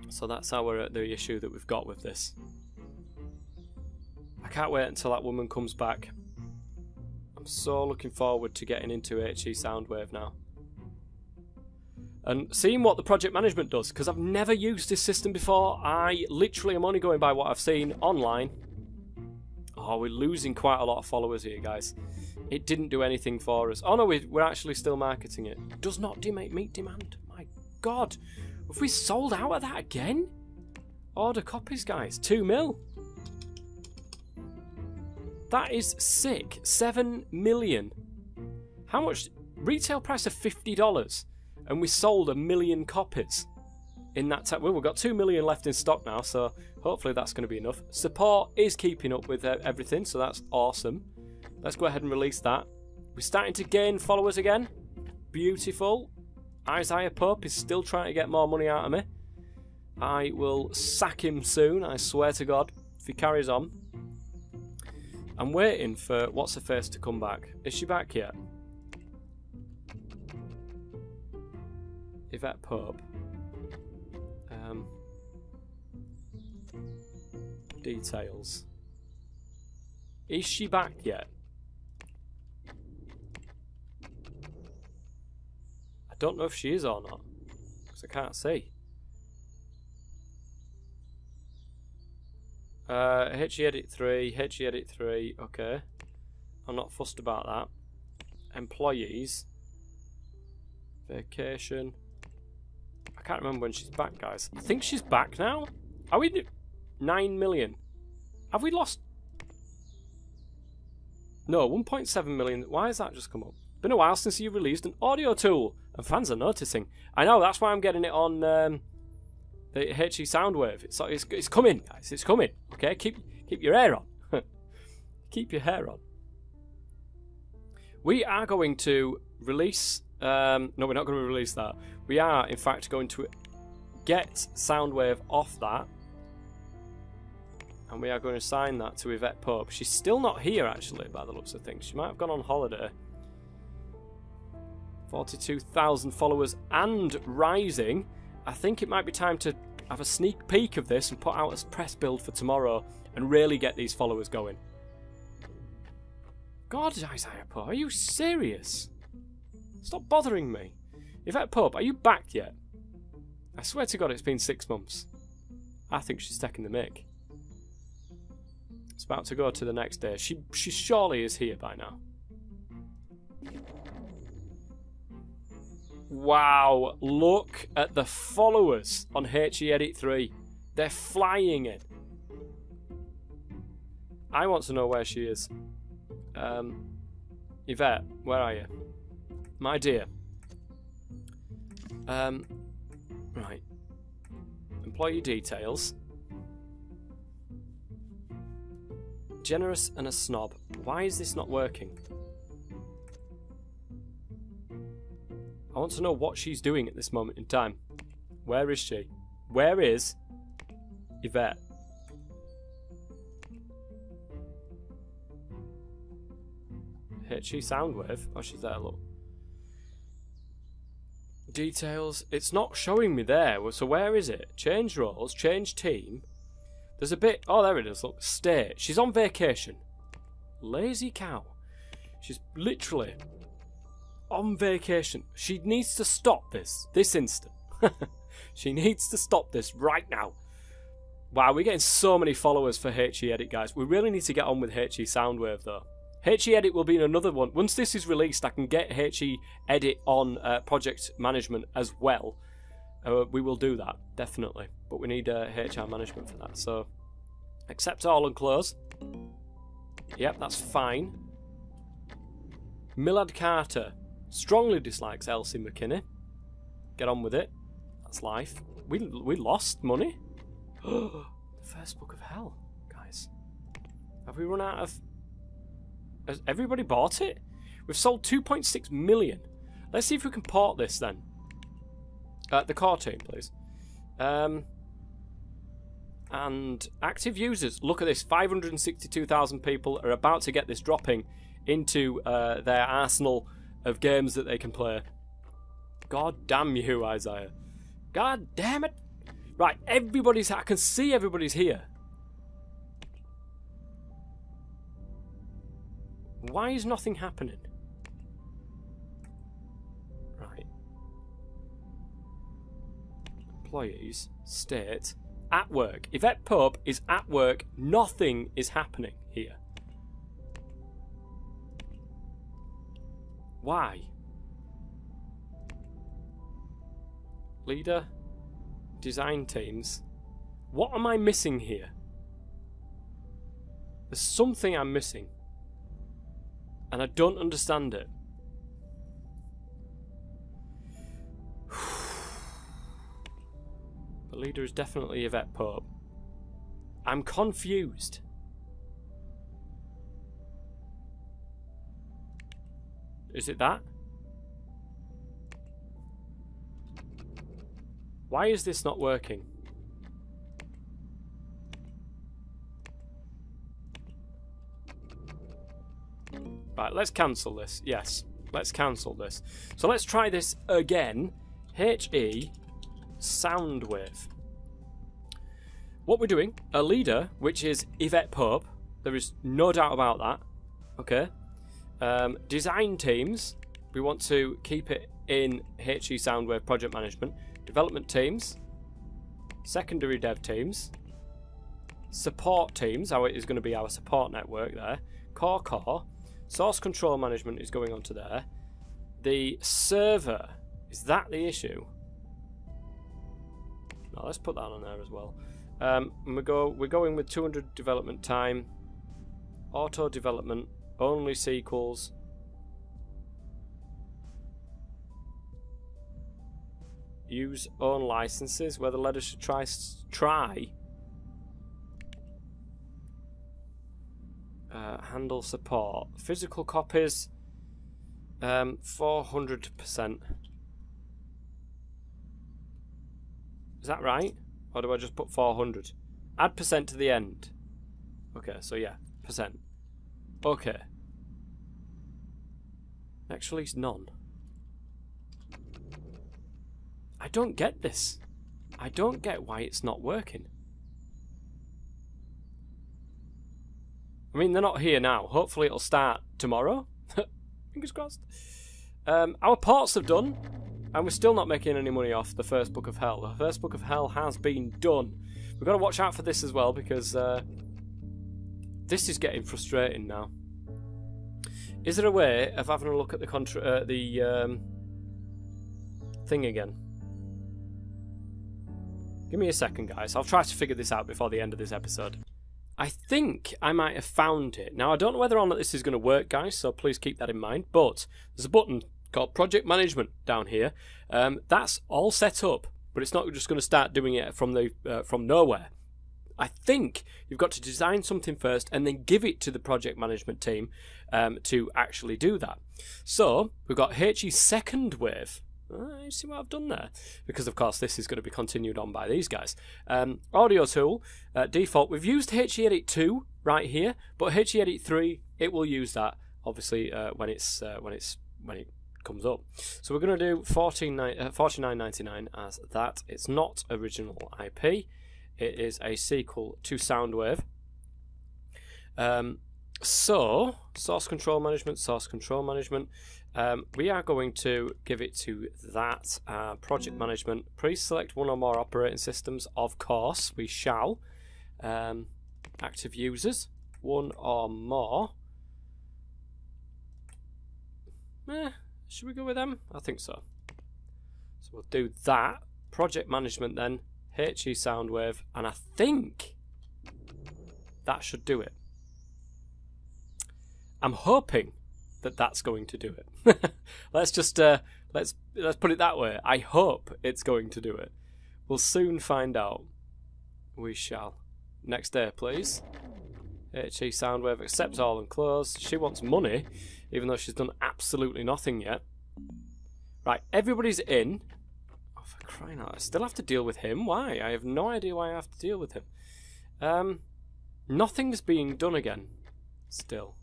So that's the issue that we've got with this. I can't wait until that woman comes back. I'm so looking forward to getting into HE Soundwave now. And seeing what the project management does, because I've never used this system before. I literally am only going by what I've seen online. Oh, we're losing quite a lot of followers here, guys. It didn't do anything for us. Oh no, we're actually still marketing it. Does not meet demand. My God. Have we sold out of that again? Order copies, guys. 2 mil. That is sick. 7 million. How much? Retail price of $50. And we sold 1 million copies in that time. Well, we've got 2 million left in stock now, so hopefully that's going to be enough. Support is keeping up with everything, so that's awesome. Let's go ahead and release that. We're starting to gain followers again. Beautiful. Isaiah Pope is still trying to get more money out of me. I will sack him soon, I swear to God, if he carries on. I'm waiting for What's-Her-Face to come back. Is she back yet? Yvette Pope. Details. Is she back yet? I don't know if she is or not, because I can't see. HE Edit 3, HE Edit 3, okay. I'm not fussed about that. Employees. Vacation. I can't remember when she's back, guys. I think she's back now. Are we 9 million? Have we lost? No, 1.7 million. Why has that just come up? Been a while since you released an audio tool, and fans are noticing. I know, that's why I'm getting it on The HE Soundwave. It's coming, guys. It's coming. Okay, keep your hair on. Keep your hair on. We are going to release. No, we're not going to release that. We are, in fact, going to get Soundwave off that, and we are going to assign that to Yvette Pope. She's still not here, actually, by the looks of things. She might have gone on holiday. 42,000 followers and rising. I think it might be time to have a sneak peek of this and put out a press build for tomorrow and really get these followers going. God, Isaiah Pope, are you serious? Stop bothering me. Yvette Pope, are you back yet? I swear to God it's been 6 months. I think she's taking the mick. It's about to go to the next day. She surely is here by now. Wow, look at the followers on HE Edit 3. They're flying in. I want to know where she is. Yvette, where are you? My dear. Right. Employee details. Generous and a snob. Why is this not working? I want to know what she's doing at this moment in time. Where is she? Where is Yvette? HE Soundwave. Oh, she's there, look. Details. It's not showing me there. So where is it? Change roles, change team. There's a bit... Oh, there it is. Look, state. She's on vacation. Lazy cow. She's literally on vacation. She needs to stop this instant. She needs to stop this right now. Wow, we're getting so many followers for HE Edit, guys. We really need to get on with HE Soundwave, though. HE Edit will be in another one. Once this is released, I can get HE Edit on project management as well. We will do that, definitely. But we need HR management for that. So, accept all and close. Yep, that's fine. Millard Carter strongly dislikes Elsie McKinney. Get on with it. That's life. We lost money. The first book of hell, guys. Have we run out of... Has everybody bought it? We've sold 2.6 million. Let's see if we can port this then. The core team, please. And active users. Look at this. 562,000 people are about to get this dropping into their arsenal of games that they can play. God damn you, Isaiah. God damn it. Right, everybody's... I can see everybody's here. Why is nothing happening? Right. Employees, state, at work. Yvette Pope is at work. Nothing is happening here. Why? Leader, design teams. What am I missing here? There's something I'm missing. And I don't understand it. The leader is definitely Yvette Pope. I'm confused. Is it that? Why is this not working? Right, let's cancel this. Yes, let's cancel this. So let's try this again. HE Soundwave. What we're doing, a leader, which is Yvette Pope. There is no doubt about that. Okay. Design teams. We want to keep it in HE Soundwave project management. Development teams. Secondary dev teams. Support teams. How it is going to be our support network there. Core. Source control management is going on to there. The server, is that the issue? No, let's put that on there as well. And we're going with 200 development time. Auto development, only sequels. Use own licenses. Whether letters should try. Handle support. Physical copies. 400%. Is that right? Or do I just put 400? Add percent to the end. Okay, so yeah, percent. Okay. Next release, none. I don't get this. I don't get why it's not working. I mean, they're not here now. Hopefully it'll start tomorrow. Fingers crossed. Our ports have done, and we're still not making any money off the first Book of Hell. The first Book of Hell has been done. We've got to watch out for this as well, because this is getting frustrating now. Is there a way of having a look at the thing again? Give me a second, guys. I'll try to figure this out before the end of this episode. I think I might have found it. Now, I don't know whether or not this is going to work, guys, so please keep that in mind. But there's a button called Project Management down here. That's all set up, but it's not just going to start doing it from nowhere. I think you've got to design something first and then give it to the project management team to actually do that. So we've got HE's second wave. You see what I've done there? Because, of course, this is going to be continued on by these guys. Audio tool, default. We've used HE Edit 2 right here, but HE Edit 3, it will use that, obviously, when it comes up. So we're going to do $49.99 as that. It's not original IP. It is a sequel to Soundwave. So, source control management. We are going to give it to that. Project management. Pre-select one or more operating systems. Of course, we shall. Active users. One or more. Should we go with them? I think so. So we'll do that. Project management then. HE Soundwave. And I think that should do it. I'm hoping that that's going to do it. Let's just let's put it that way. I hope it's going to do it. We'll soon find out. We shall. Next day, please. HE Soundwave, accept all and close. She wants money, even though she's done absolutely nothing yet. Right, everybody's in. Oh, for crying out! I still have to deal with him. Why? I have no idea why I have to deal with him. Nothing's being done again. Still.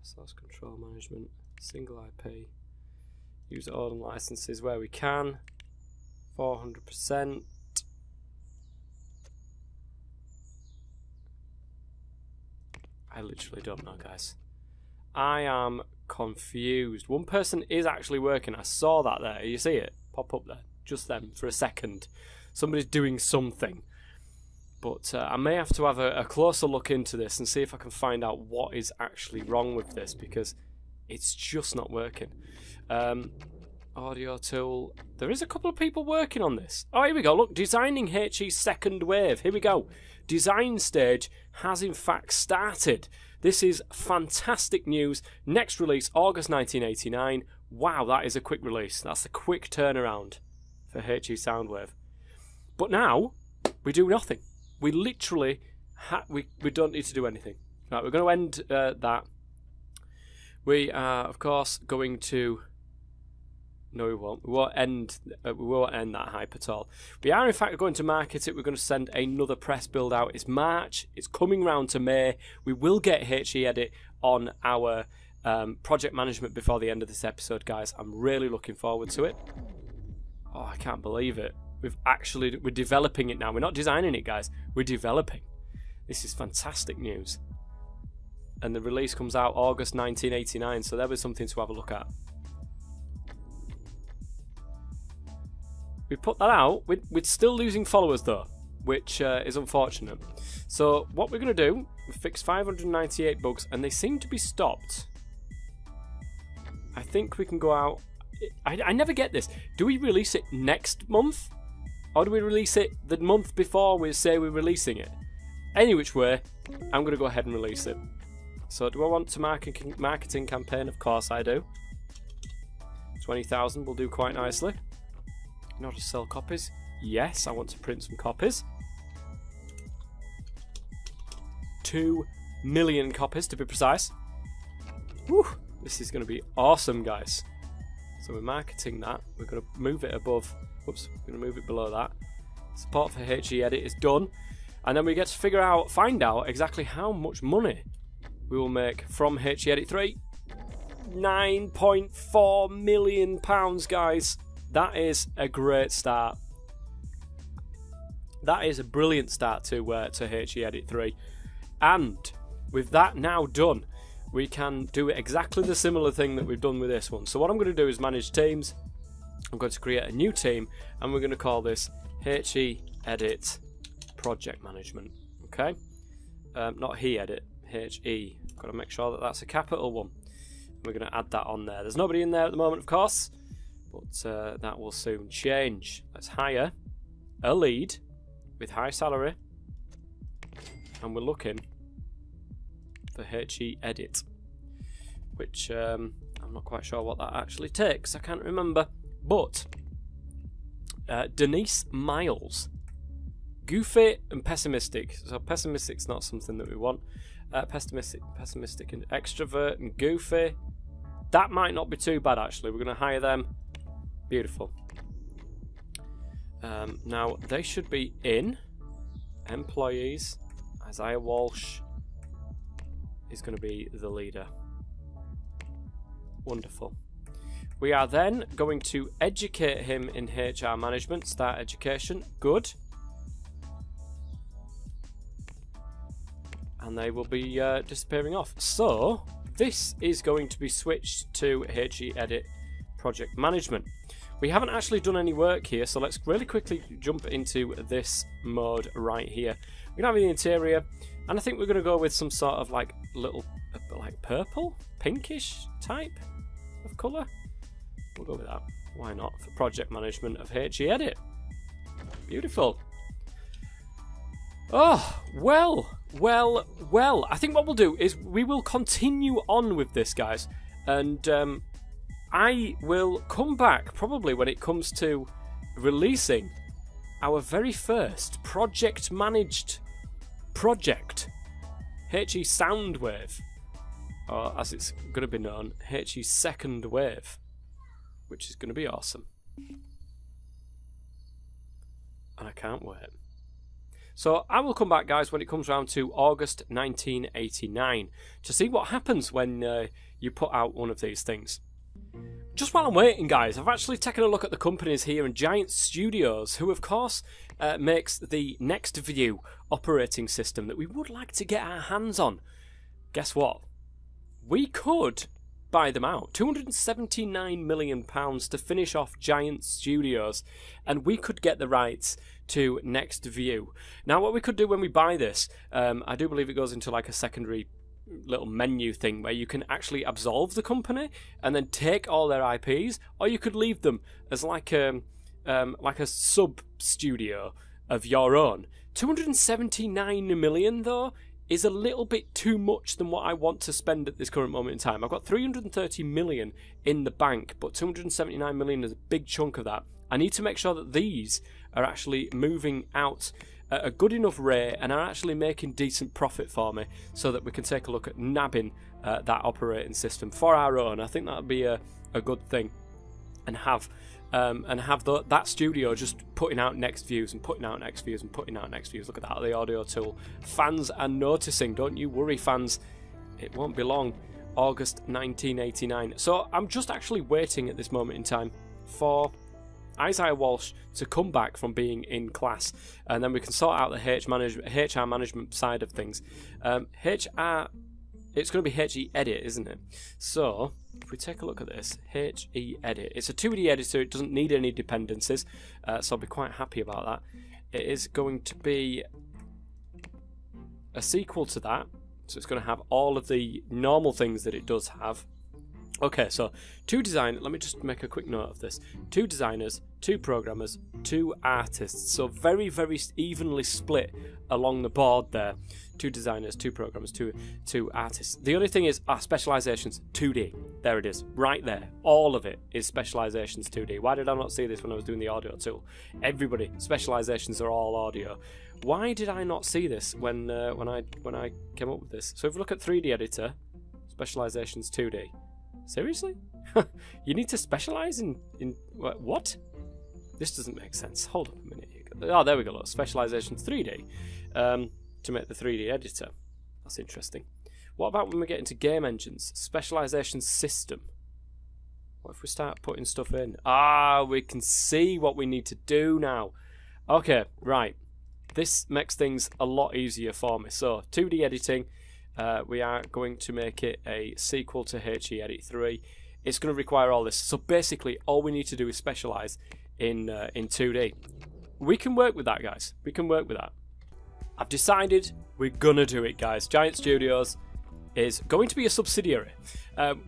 Source control management, single IP, use all licenses where we can, 400%. I literally don't know, guys. I am confused. One person is actually working. I saw that there. You see it pop up there just then for a second. Somebody's doing something. But I may have to have a closer look into this and see if I can find out what is actually wrong with this, because it's just not working. Audio tool. There is a couple of people working on this. Oh, here we go. Look, designing HE's second wave. Here we go. Design stage has in fact started. This is fantastic news. Next release, August 1989. Wow, that is a quick release. That's a quick turnaround for HE Soundwave. But now, we do nothing. We literally, we don't need to do anything. Right, we're going to end that. We are, of course, going to... No, we won't. We won't end that hype at all. We are, in fact, going to market it. We're going to send another press build out. It's March. It's coming round to May. We will get HE Edit on our project management before the end of this episode, guys. I'm really looking forward to it. Oh, I can't believe it. We're developing it now. We're not designing it, guys. We're developing. This is fantastic news. And the release comes out August 1989, so there was something to have a look at. We put that out. We're still losing followers, though, which is unfortunate. So what we're going to do, we fixed 598 bugs, and they seem to be stopped. I think we can go out... I never get this. Do we release it next month? Or do we release it the month before we say we're releasing it? Any which way, I'm going to go ahead and release it. So do I want to marketing campaign? Of course I do. 20,000 will do quite nicely. In order to sell copies? Yes, I want to print some copies. 2 million copies to be precise. Woo! This is going to be awesome, guys. So we're marketing that. We're going to move it above. Whoops, we're going to move it below that. Support for HE Edit is done. And then we get to find out exactly how much money we will make from HE Edit 3. £9.4 million, guys. That is a great start. That is a brilliant start to HE Edit 3. And with that now done, we can do exactly the similar thing that we've done with this one. So what I'm going to do is manage teams. I'm going to create a new team, and we're going to call this HE Edit Project Management. Okay? Not He Edit, HE. Got to make sure that that's a capital one. We're going to add that on there. There's nobody in there at the moment, of course, but that will soon change. Let's hire a lead with high salary, and we're looking for HE Edit, which I'm not quite sure what that actually takes. I can't remember. But Denise Miles, goofy and pessimistic. So pessimistic's not something that we want. Pessimistic and extrovert and goofy. That might not be too bad actually. We're going to hire them. Beautiful. Now they should be in. Employees. Isaiah Walsh is going to be the leader. Wonderful. We are then going to educate him in HR management. Start education. Good. And they will be disappearing off. So this is going to be switched to HE Edit Project Management. We haven't actually done any work here, so let's really quickly jump into this mode right here. We're going to have the interior, and I think we're going to go with some sort of like little like purple, pinkish type of colour. We'll go with that. Why not? For project management of HE Edit. Beautiful. Oh, well. I think what we'll do is we will continue on with this, guys. And I will come back probably when it comes to releasing our very first project managed project. HE Soundwave. Or as it's going to be known, HE Second Wave. Which is going to be awesome. And I can't wait. So I will come back, guys, when it comes around to August 1989 to see what happens when you put out one of these things. Just while I'm waiting, guys, I've actually taken a look at the companies here in Giant Studios, who of course makes the Next View operating system that we would like to get our hands on. Guess what? We could buy them out. £279 million to finish off Giant Studios, and we could get the rights to Next View. Now what we could do when we buy this, I do believe it goes into like a secondary little menu thing where you can actually absolve the company and then take all their IPs, or you could leave them as like a sub studio of your own. 279 million though is a little bit too much than what I want to spend at this current moment in time. I've got 330 million in the bank, but 279 million is a big chunk of that. I need to make sure that these are actually moving out at a good enough rate and are actually making decent profit for me, so that we can take a look at nabbing that operating system for our own. I think that would be a good thing, and have that studio just putting out Next Views and putting out Next Views and putting out Next Views. Look at that, the audio tool. Fans are noticing, don't you worry, fans. It won't be long. August 1989. So I'm just actually waiting at this moment in time for Isaiah Walsh to come back from being in class, and then we can sort out the HR management side of things. It's going to be HE Edit, isn't it? So if we take a look at this, HE Edit, it's a 2D editor, it doesn't need any dependencies, so I'll be quite happy about that. It is going to be a sequel to that, so it's going to have all of the normal things that it does have. Okay, so let me just make a quick note of this. 2 designers, 2 programmers, 2 artists. So very, very evenly split along the board there. 2 designers, 2 programmers, 2 artists. The only thing is our specializations 2D. There it is, right there. All of it is specializations 2D. Why did I not see this when I was doing the audio tool? Everybody, specializations are all audio. Why did I not see this when I came up with this? So if we look at 3D editor, specializations 2D. Seriously? You need to specialize in what? This doesn't make sense. Hold on a minute. Oh, there we go. Look, specializations 3D. To make the 3D editor. That's interesting. What about when we get into game engines? Specialization system. What if we start putting stuff in? Ah, we can see what we need to do now. Okay, right. This makes things a lot easier for me. So, 2D editing. We are going to make it a sequel to HE Edit 3. It's going to require all this. So basically, all we need to do is specialize in 2D. We can work with that, guys. We can work with that. I've decided we're going to do it, guys. Giant Studios is going to be a subsidiary.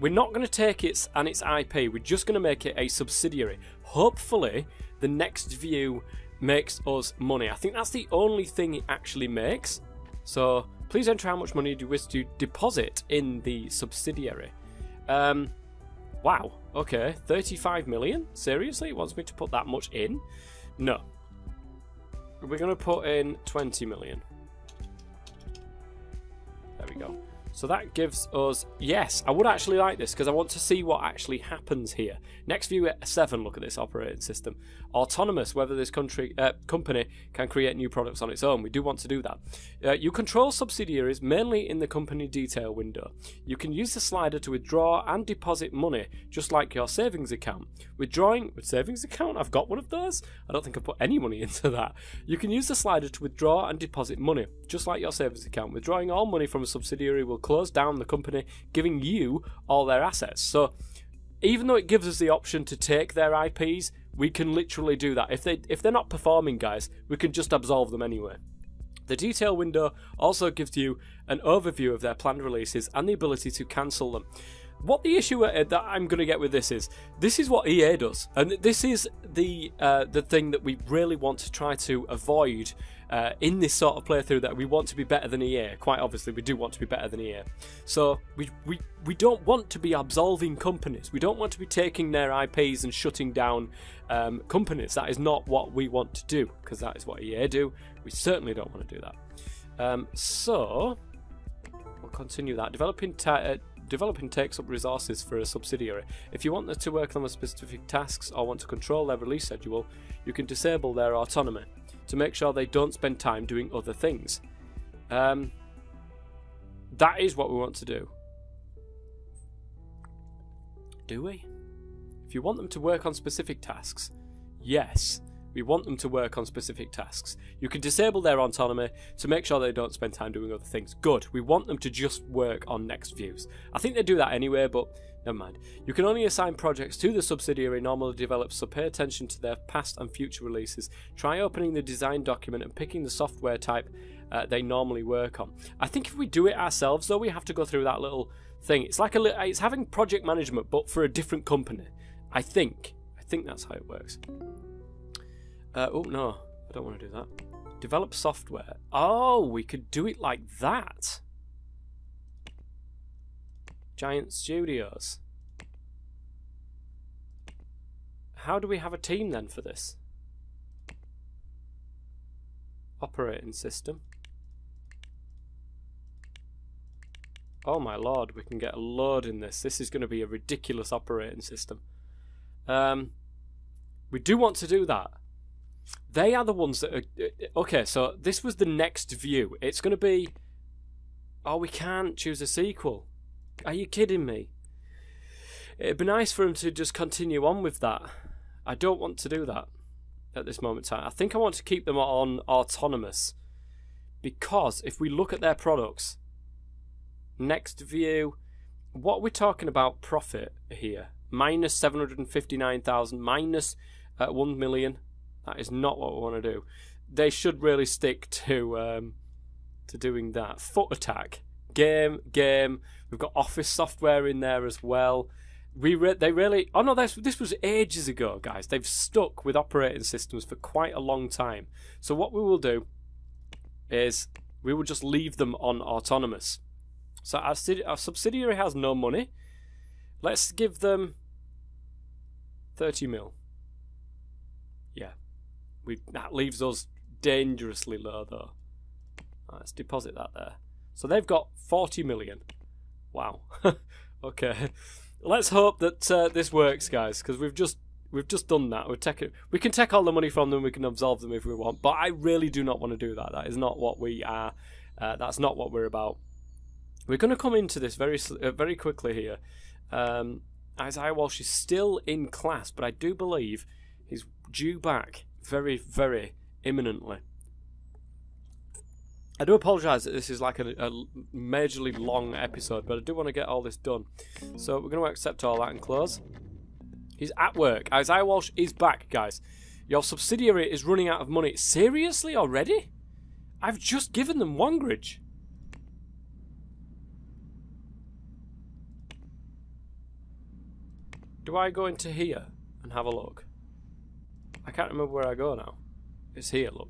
We're not going to take its IP. We're just going to make it a subsidiary. Hopefully, the next view makes us money. I think that's the only thing it actually makes. So please enter how much money you wish to deposit in the subsidiary. Wow. Okay, 35 million? Seriously? It wants me to put that much in? No. We're going to put in 20 million. There we go. So that gives us... Yes, I would actually like this because I want to see what actually happens here. Next view at 7, look at this operating system. Autonomous, whether this company can create new products on its own. We do want to do that. You control subsidiaries mainly in the company detail window. You can use the slider to withdraw and deposit money, just like your savings account. Withdrawing with savings account? I've got one of those. I don't think I've put any money into that. You can use the slider to withdraw and deposit money, just like your savings account. Withdrawing all money from a subsidiary will close down the company, giving you all their assets. So even though it gives us the option to take their IPs, we can literally do that. If they're not performing, guys, we can just absolve them anyway. The detail window also gives you an overview of their planned releases and the ability to cancel them. What the issue that I'm going to get with this is what EA does, and this is the thing that we really want to try to avoid in this sort of playthrough, that we want to be better than EA. Quite obviously, we do want to be better than EA. So we don't want to be absolving companies. We don't want to be taking their IPs and shutting down companies. That is not what we want to do, because that is what EA do. We certainly don't want to do that. So we'll continue that. Developing takes up resources for a subsidiary. If you want them to work on specific tasks or want to control their release schedule, you can disable their autonomy to make sure they don't spend time doing other things. That is what we want to do. Do we? If you want them to work on specific tasks, yes. We want them to work on specific tasks. You can disable their autonomy to make sure they don't spend time doing other things. Good. We want them to just work on next views. I think they do that anyway, but never mind. You can only assign projects to the subsidiary normally developed, so pay attention to their past and future releases. Try opening the design document and picking the software type they normally work on. I think if we do it ourselves, though, we have to go through that little thing. It's like it's having project management, but for a different company. I think that's how it works. Oh, no, I don't want to do that. Develop software. Oh, we could do it like that. Giant Studios. How do we have a team then for this? Operating system. Oh my lord, we can get a load in this. This is going to be a ridiculous operating system. We do want to do that. They are the ones that are... Okay, so this was the next view. It's going to be... Oh, we can't choose a sequel. Are you kidding me? It'd be nice for them to just continue on with that. I don't want to do that at this moment in time. I think I want to keep them on autonomous. Because if we look at their products... Next view... What are we talking about profit here? Minus 759,000, minus 1 million. That is not what we want to do. They should really stick to doing that. Foot attack. Game. We've got office software in there as well. They really... Oh no, this was ages ago, guys. They've stuck with operating systems for quite a long time. So what we will do is we will just leave them on autonomous. So our subsidiary has no money. Let's give them 30 mil. Yeah. That leaves us dangerously low, though. Right, let's deposit that there. So they've got 40 million. Wow. Okay. Let's hope that this works, guys, because we've just done that. We can take all the money from them. We can absolve them if we want, but I really do not want to do that. That is not what we are. That's not what we're about. We're going to come into this very quickly here. Isaiah Walsh is still in class, but I do believe he's due back very, very imminently. I do apologise that this is like a majorly long episode, but I do want to get all this done. So we're going to accept all that and close. He's at work. Isaiah Walsh is back, guys. Your subsidiary is running out of money. Seriously already? I've just given them Wongridge. Do I go into here and have a look? I can't remember where I go now. It's here, look.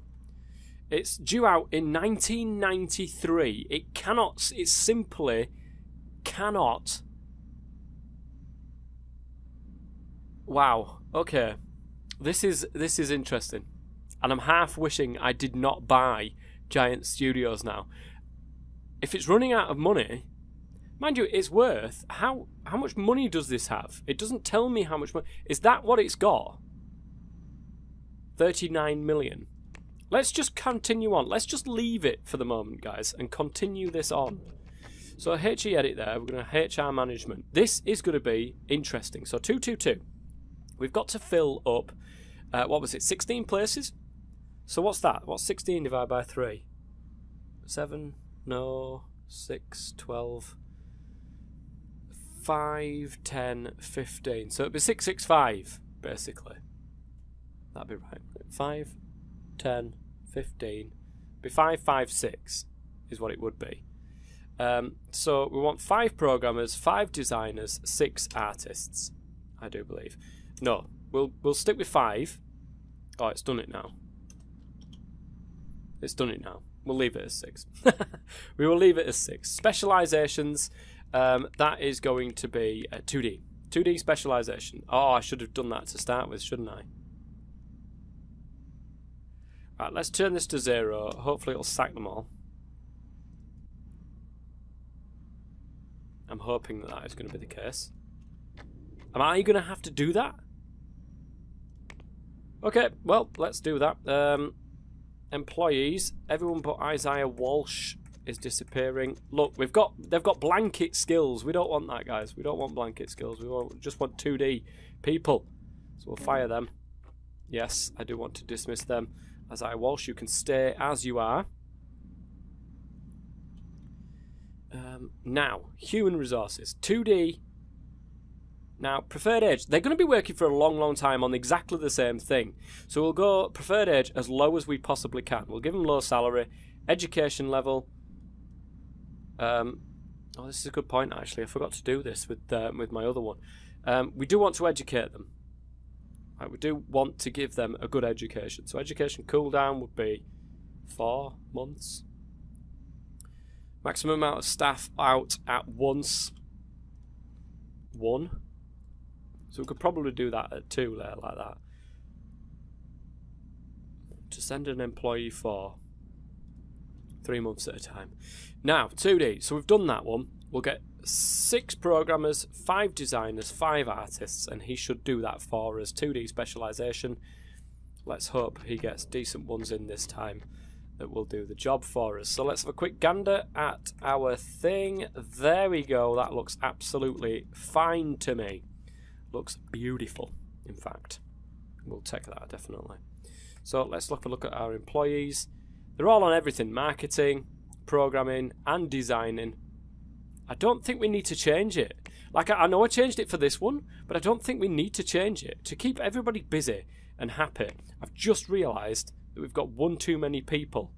It's due out in 1993. It simply cannot. Wow. Okay. This is interesting. And I'm half wishing I did not buy Giant Studios now. If it's running out of money, mind you, it's worth how much money does this have? It doesn't tell me how much money. Is that what it's got? 39 million. Let's just continue on. Let's just leave it for the moment, guys, and continue this on. So HE edit there. We're going to HR management. This is going to be interesting. So 222. We've got to fill up, what was it, 16 places? So what's that? What's 16 divided by 3? 7, no, 6, 12, 5, 10, 15. So it'd be 665, basically. That'd be right. 5, 10, 15, be 556 is what it would be. So we want 5 programmers, 5 designers, 6 artists, I do believe. No, we'll stick with 5. Oh, it's done it now. It's done it now. We'll leave it as 6. We will leave it as 6. Specializations, that is going to be 2D. 2D specialization. Oh, I should have done that to start with, shouldn't I? Right, let's turn this to 0. Hopefully it'll sack them all. I'm hoping that is going to be the case. Am I going to have to do that? Okay, well, let's do that. Employees. Everyone but Isaiah Walsh is disappearing. Look, they've got blanket skills. We don't want that, guys. We don't want blanket skills. We just want 2D people. So we'll fire them. Yes, I do want to dismiss them. Isaiah Walsh, you can stay as you are. Now, human resources. 2D. Now, preferred age. They're going to be working for a long, long time on exactly the same thing. So we'll go preferred age as low as we possibly can. We'll give them low salary. Education level. Oh, this is a good point, actually. I forgot to do this with my other one. We do want to educate them. Right, we do want to give them a good education. So education cooldown would be 4 months. Maximum amount of staff out at once. 1. So we could probably do that at 2 there, like that. To send an employee for 3 months at a time. Now, 2D. So we've done that one. We'll get 6 programmers, 5 designers, 5 artists, and he should do that for us. 2D specialization. Let's hope he gets decent ones in this time that will do the job for us. So let's have a quick gander at our thing. There we go. That looks absolutely fine to me. Looks beautiful, in fact. We'll take that, definitely. So let's look at our employees. They're all on everything. Marketing, programming, and designing. I don't think we need to change it. Like, I know I changed it for this one, but I don't think we need to change it. To keep everybody busy and happy, I've just realised that we've got one too many people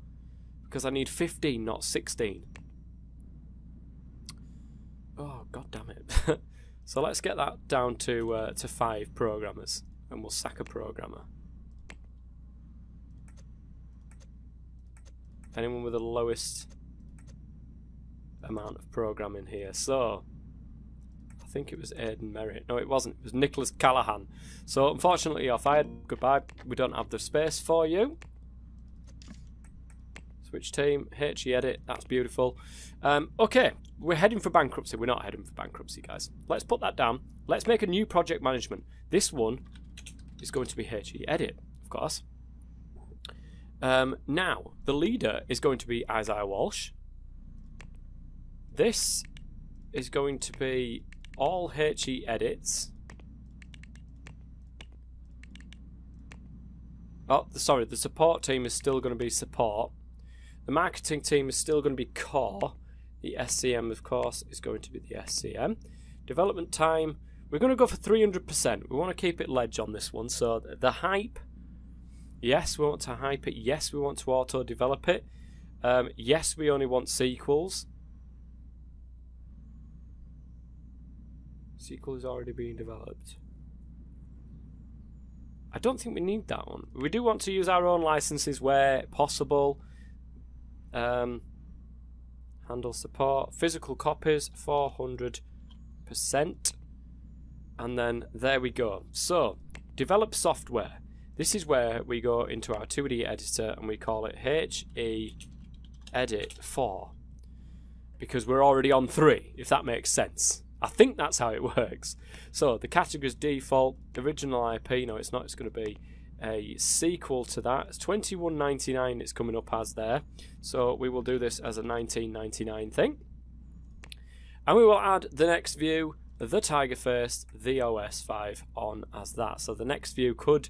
because I need 15, not 16. Oh, god damn it. So let's get that down to 5 programmers, and we'll sack a programmer. Anyone with the lowest amount of programming here? So I think it was Aidan Merritt. No, it wasn't. It was Nicholas Callahan. So unfortunately, you're fired. Goodbye. We don't have the space for you. Switch team. HE edit. That's beautiful. Okay, we're heading for bankruptcy. We're not heading for bankruptcy, guys. Let's put that down. Let's make a new project management. This one is going to be HE edit, of course. Now, the leader is going to be Isaiah Walsh. This is going to be all HE edits. Oh, sorry, the support team is still going to be support. The marketing team is still going to be core. The SCM, of course, is going to be the SCM. Development time, we're going to go for 300%. We want to keep it ledge on this one. So the hype, yes, we want to hype it. Yes, we want to auto-develop it. Yes, we only want sequels. Sequel is already being developed. I don't think we need that one. We do want to use our own licenses where possible. Handle support. Physical copies, 400%. And then there we go. So, develop software. This is where we go into our 2D editor and we call it HE Edit 4. Because we're already on 3, if that makes sense. I think that's how it works. So, the category is default, original IP. No, it's not. It's going to be a sequel to that. It's $21.99 it's coming up as there. So, we will do this as a $19.99 thing. And we will add the next view, the Tiger First, the OS 5 on as that. So, the next view could...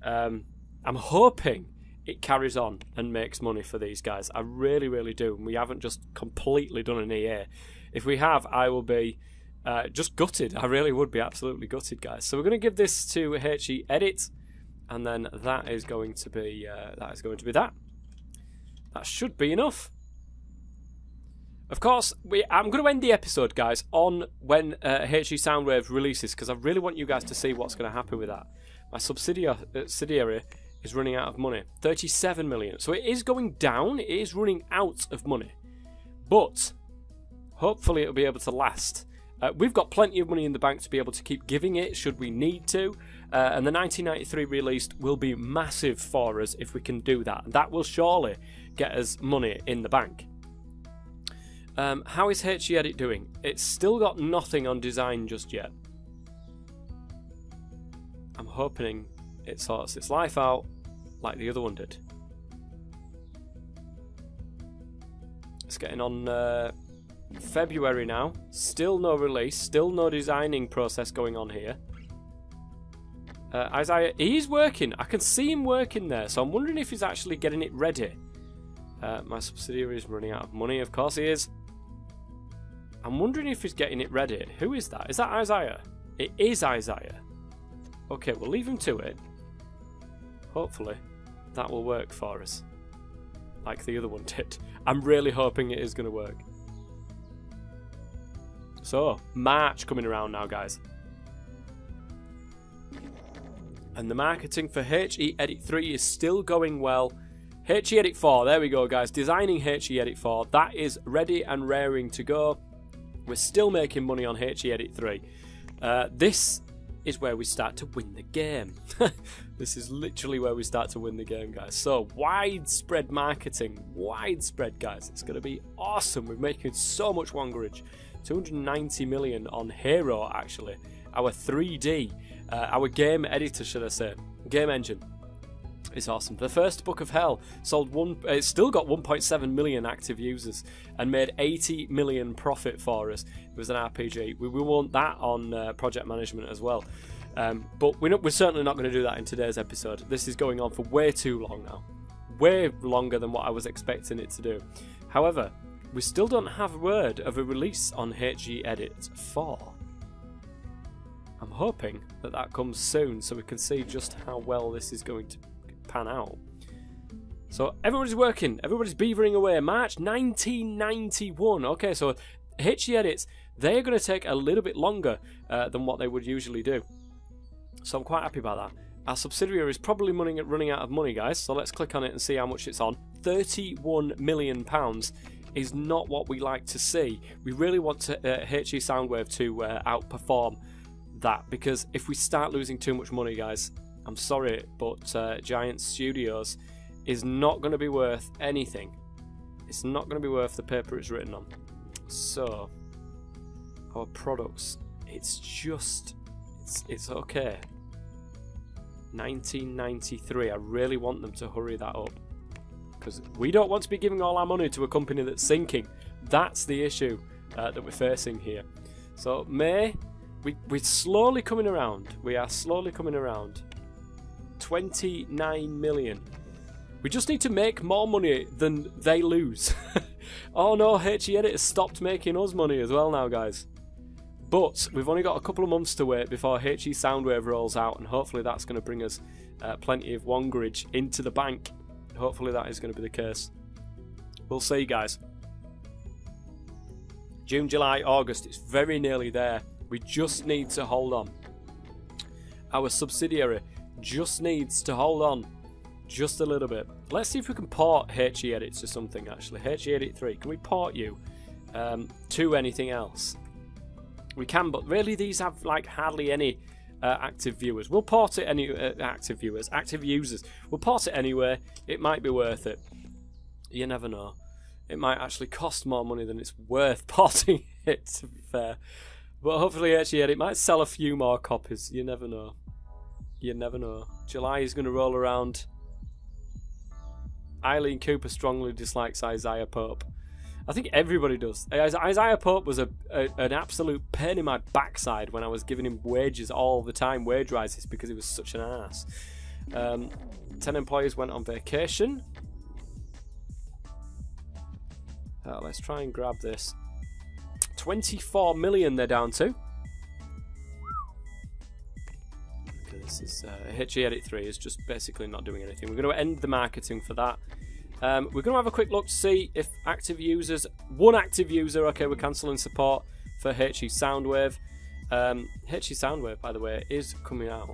I'm hoping it carries on and makes money for these guys. I really, really do. And we haven't just completely done an EA. If we have, I will be just gutted. I really would be absolutely gutted, guys. So we're going to give this to HE Edit, and then that is going to be that. That should be enough. Of course, I'm going to end the episode, guys, on when HE Soundwave releases, because I really want you guys to see what's going to happen with that. My subsidiary is running out of money, 37 million. So it is going down. It is running out of money, but hopefully it'll be able to last. We've got plenty of money in the bank to be able to keep giving it should we need to. And the 1993 release will be massive for us if we can do that. And that will surely get us money in the bank. How is HE Edit doing? It's still got nothing on design just yet. I'm hoping it sorts its life out like the other one did. It's getting on February now. Still no release. Still no designing process going on here. Isaiah, he's working. I can see him working there. So I'm wondering if he's actually getting it ready. My subsidiary is running out of money. Of course he is. I'm wondering if he's getting it ready. Who is that? Is that Isaiah? It is Isaiah. Okay, we'll leave him to it. Hopefully that will work for us. Like the other one did. I'm really hoping it is going to work. So, March coming around now, guys. And the marketing for HE Edit 3 is still going well. HE Edit 4, there we go, guys. Designing HE Edit 4. That is ready and raring to go. We're still making money on HE Edit 3. This is where we start to win the game. This is literally where we start to win the game, guys. So, widespread marketing. Widespread, guys. It's going to be awesome. We're making so much wangerage. 290 million on Hero, actually. Our 3D, our game editor, should I say. Game engine. It's awesome. The First Book of Hell sold it's still got 1.7 million active users and made 80 million profit for us. It was an RPG. We want that on project management as well. But we're certainly not going to do that in today's episode. This is going on for way too long now. Way longer than what I was expecting it to do. However, we still don't have a word of a release on HE Edit 4. I'm hoping that that comes soon so we can see just how well this is going to pan out. So everybody's working, everybody's beavering away. March 1991. Okay, so HE Edits, they're going to take a little bit longer than what they would usually do. So I'm quite happy about that. Our subsidiary is probably running out of money, guys, so let's click on it and see how much it's on. £31 million is not what we like to see. We really want to, HE Soundwave to outperform that, because if we start losing too much money, guys, I'm sorry, but Giant Studios is not going to be worth anything. It's not going to be worth the paper it's written on. So, our products, it's okay. 1993, I really want them to hurry that up, because we don't want to be giving all our money to a company that's sinking. That's the issue that we're facing here. So May, we're slowly coming around. We are slowly coming around. 29 million. We just need to make more money than they lose. Oh no, HE Edit has stopped making us money as well now, guys. But we've only got a couple of months to wait before HE Soundwave rolls out, and hopefully that's going to bring us plenty of wongerage into the bank. Hopefully that is going to be the case. We'll see, guys. June, July, August, it's very nearly there. We just need to hold on. Our subsidiary just needs to hold on just a little bit. Let's see if we can port HE Edit to something, actually. HE Edit 3, can we port you to anything else? We can, but really these have like hardly any active viewers. We'll port it active users. We'll port it anyway. It might be worth it. You never know. It might actually cost more money than it's worth porting it, to be fair. But hopefully HE Edit might sell a few more copies. You never know. You never know. July is going to roll around. Eileen Cooper strongly dislikes Isaiah Pope. I think everybody does. Isaiah Pope was an absolute pain in my backside when I was giving him wages all the time, wage rises, because he was such an ass. 10 employees went on vacation. Let's try and grab this. 24 million they're down to. Okay, this is HE Edit 3 is just basically not doing anything. We're going to end the marketing for that. We're going to have a quick look to see if active users, one active user, okay, we're cancelling support for HE Soundwave. HE Soundwave, by the way, is coming out.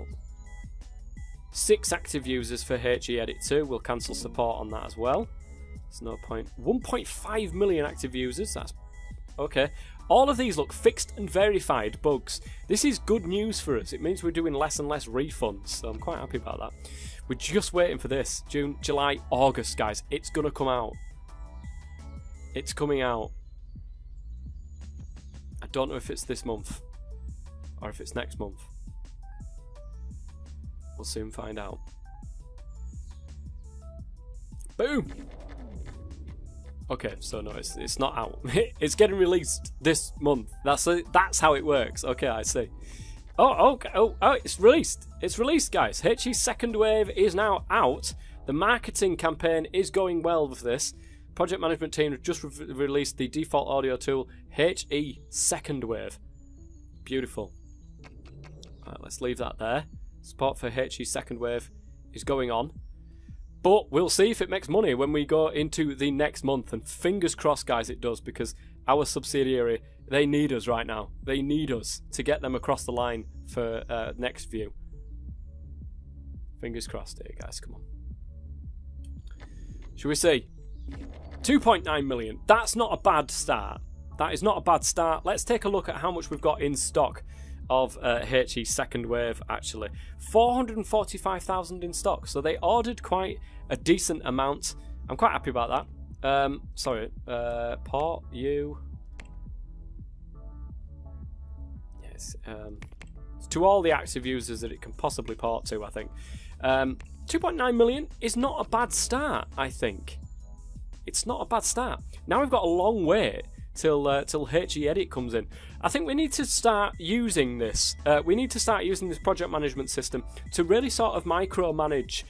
6 active users for HE Edit 2, we'll cancel support on that as well. There's no point. 1.5 million active users, that's okay. All of these look fixed and verified bugs. This is good news for us. It means we're doing less and less refunds, so I'm quite happy about that. We're just waiting for this. June, July, August, guys. It's going to come out. It's coming out. I don't know if it's this month or if it's next month. We'll soon find out. Boom! Okay, so no, it's not out. It's getting released this month. That's how it works. Okay, I see. Oh, okay. Oh, it's released. It's released, guys. HE Second Wave is now out. The marketing campaign is going well with this. Project management team have just released the default audio tool, HE Second Wave. Beautiful. Right, let's leave that there. Support for HE Second Wave is going on. But we'll see if it makes money when we go into the next month. And fingers crossed, guys, it does, because our subsidiary, they need us right now. They need us to get them across the line for next view. Fingers crossed here, guys. Come on. Should we see? 2.9 million. That's not a bad start. That is not a bad start. Let's take a look at how much we've got in stock of HE Second Wave, actually. 445,000 in stock. So they ordered quite a decent amount. I'm quite happy about that. Sorry. Port you. Yes. To all the active users that it can possibly port to, I think. 2.9 million is not a bad start, I think. It's not a bad start. Now we've got a long way till HE Edit comes in. I think we need to start using this. We need to start using this project management system to really sort of micromanage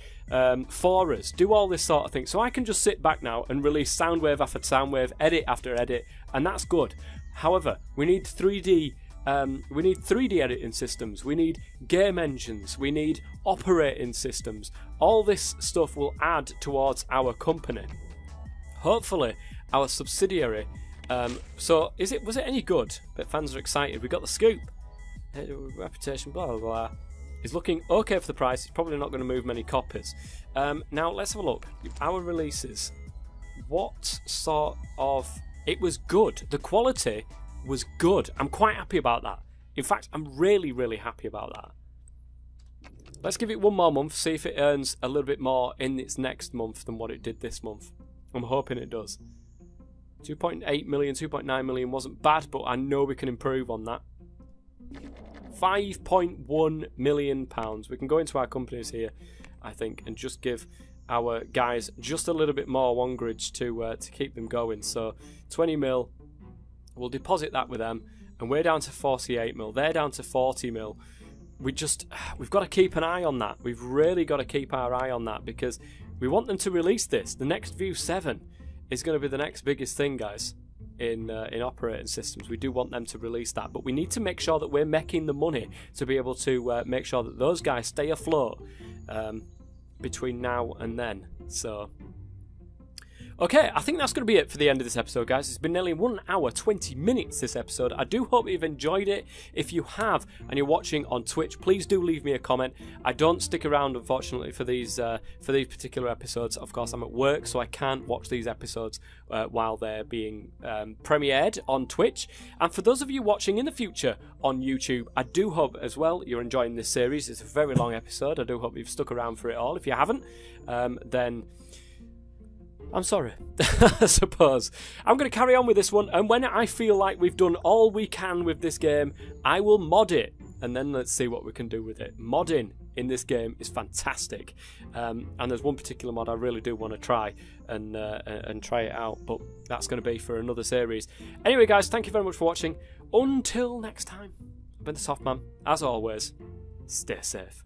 for us, do all this sort of thing. So I can just sit back now and release Soundwave after Soundwave, edit after edit, and that's good. However, we need 3D. We need 3D editing systems, we need game engines, we need operating systems. All this stuff will add towards our company. Hopefully, our subsidiary So was it any good? But fans are excited. We got the scoop. Reputation, blah blah blah. It's looking okay for the price. It's probably not going to move many copies. Now let's have a look. Our releases. What sort of... It was good. The quality was good. I'm quite happy about that. In fact, I'm really, really happy about that. Let's give it one more month, see if it earns a little bit more in its next month than what it did this month. I'm hoping it does. 2.8 million, 2.9 million wasn't bad, but I know we can improve on that. £5.1 million. We can go into our companies here, I think, and just give our guys just a little bit more wongrage to keep them going. So 20 mil, we'll deposit that with them, and we're down to 48 mil. They're down to 40 mil. We've got to keep an eye on that. We've really got to keep our eye on that because we want them to release this. The next View 7 is going to be the next biggest thing, guys, in operating systems. We do want them to release that, but we need to make sure that we're making the money to be able to make sure that those guys stay afloat between now and then. So okay, I think that's going to be it for the end of this episode, guys. It's been nearly 1 hour, 20 minutes this episode. I do hope you've enjoyed it. If you have, and you're watching on Twitch, please do leave me a comment. I don't stick around, unfortunately, for these particular episodes. Of course, I'm at work, so I can't watch these episodes while they're being premiered on Twitch. And for those of you watching in the future on YouTube, I do hope as well you're enjoying this series. It's a very long episode. I do hope you've stuck around for it all. If you haven't, then I'm sorry, I suppose. I'm going to carry on with this one, and when I feel like we've done all we can with this game, I will mod it, and then let's see what we can do with it. Modding in this game is fantastic, and there's one particular mod I really do want to try and try it out, but that's going to be for another series. Anyway, guys, thank you very much for watching. Until next time, I've been the Soft Man. As always, stay safe.